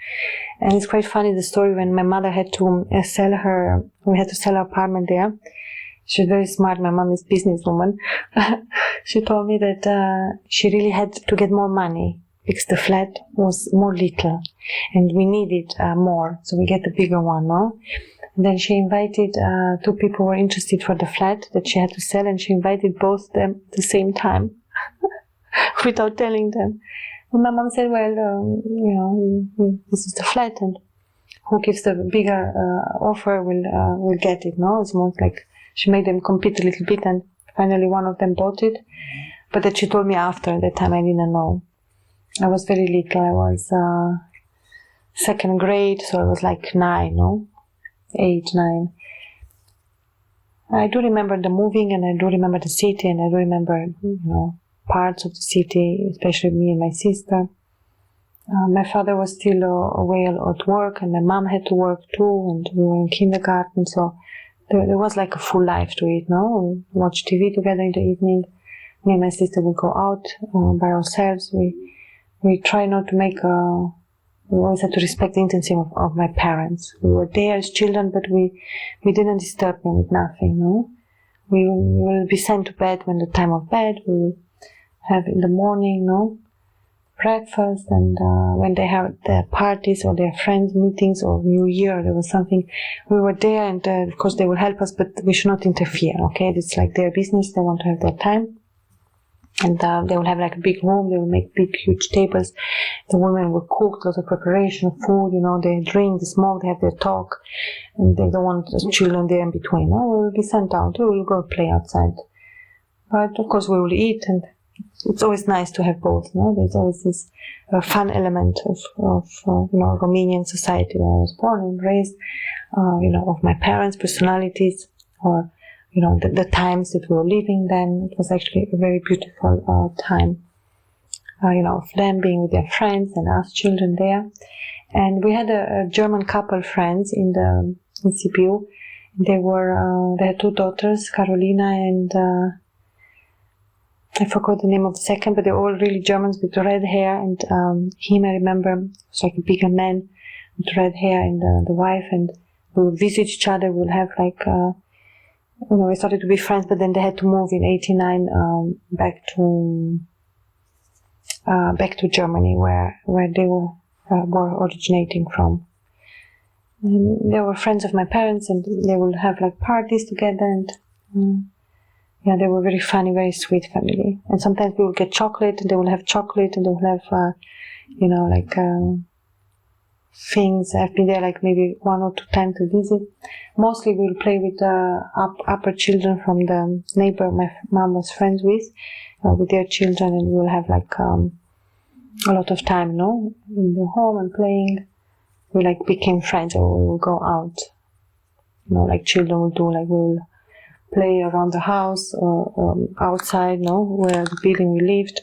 And it's quite funny, the story when my mother had to we had to sell our apartment there. She's very smart, my mom is a businesswoman. She told me that she really had to get more money because the flat was more little and we needed more, so we get the bigger one, no? And then she invited 2 people who were interested for the flat that she had to sell, and she invited both them at the same time without telling them. And my mom said, well, you know, this is the flat, and who gives the bigger offer will get it, no? It's more like she made them compete a little bit, and finally one of them bought it. But that she told me after, that time I didn't know. I was very little, I was 2nd grade, so I was like 9, no? 8, 9. I do remember the moving, and I do remember the city, and I do remember, you know, parts of the city, especially me and my sister. My father was still away at work, and my mom had to work too, and we were in kindergarten, so there was like a full life to it, no? We watched TV together in the evening. Me and my sister would go out by ourselves. We try not to make we always had to respect the intention of my parents. We were there as children, but we didn't disturb them with nothing, no? we will be sent to bed when the time of bed. We will have in the morning, breakfast, and when they have their parties or their friends meetings or New Year, there was something, we were there, and of course they will help us, but we should not interfere. Okay, it's like their business. They want to have their time, and they will have like a big room. They will make big, huge tables. The women will cook, lots of preparation of food. They drink, they smoke, they have their talk, and they don't want the children there in between. No, we will be sent out. We will go play outside, but of course we will eat, and it's always nice to have both. There's always this fun element of Romanian society where I was born and raised, of my parents' personalities, or the times that we were living then. It was actually a very beautiful time, of them being with their friends and us children there. And we had a German couple friends in Sibiu. They had 2 daughters, Carolina and I forgot the name of the second, but they're all really Germans with red hair, and him, I remember, was like a bigger man with red hair, and the wife, and we would visit each other. We'll have like, we started to be friends, but then they had to move in '89 back to Germany, where they were originating from. And they were friends of my parents, and they would have like parties together, and yeah, they were very funny, very sweet family. And sometimes we would get chocolate, and they will have chocolate, and they will have, things. I've been there like maybe 1 or 2 times to visit. Mostly we'll play with the upper children from the neighbor my mom was friends with their children, and we'll have like a lot of time, in the home and playing. We like became friends, or we will go out. Like children will do, like we'll play around the house or outside, where the building we lived.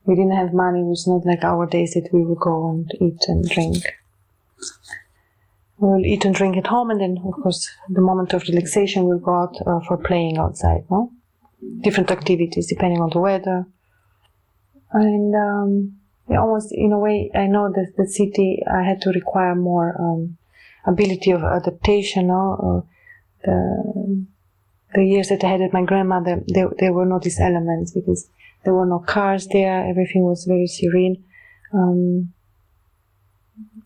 We didn't have money. It was not like our days that we would go and eat and drink. We'll eat and drink at home, and then, of course, the moment of relaxation, we'll go out for playing outside, different activities depending on the weather. And almost in a way, I know that the city, I had to require more ability of adaptation. The years that I had with my grandmother, there were not these elements, because there were no cars there. Everything was very serene.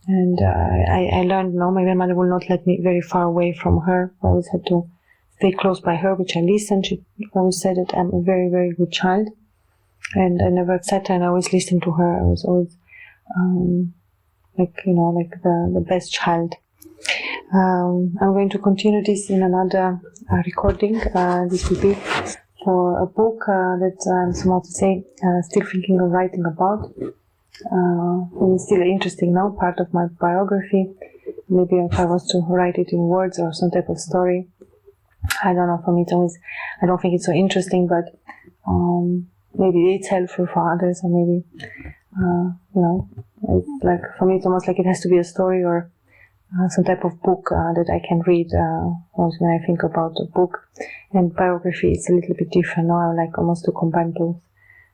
And I learned, my grandmother will not let me very far away from her. I always had to stay close by her, which I listened. She always said that I'm a very, very good child. And I never upset her, and I always listened to her. I was always, the best child. I'm going to continue this in another recording. This will be for a book that I'm still thinking of writing about. It's still interesting now, part of my biography. Maybe if I was to write it in words or some type of story. I don't know, for me it's always, I don't think it's so interesting, but maybe it's helpful for others, or maybe, it's like, for me it's almost like it has to be a story or some type of book that I can read when I think about a book. And biography is a little bit different. Now I like almost to combine both,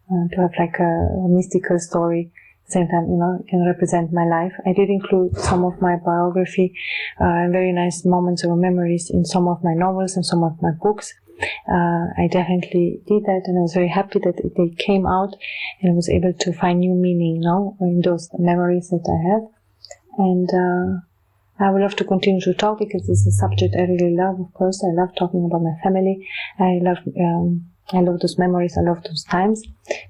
to have like a mystical story. At the same time, it can represent my life. I did include some of my biography and very nice moments or memories in some of my novels and some of my books. I definitely did that, and I was very happy that they came out, and I was able to find new meaning in those memories that I have. And I would love to continue to talk, because it's a subject I really love. Of course, I love talking about my family. I love those memories. I love those times,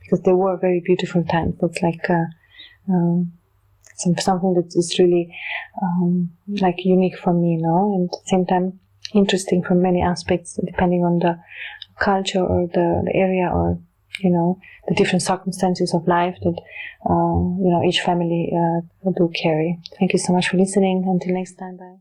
because they were very beautiful times. It's like something that is really like unique for me, and at the same time interesting from many aspects, depending on the culture or the area, or the different circumstances of life that each family do carry. Thank you so much for listening. Until next time, bye.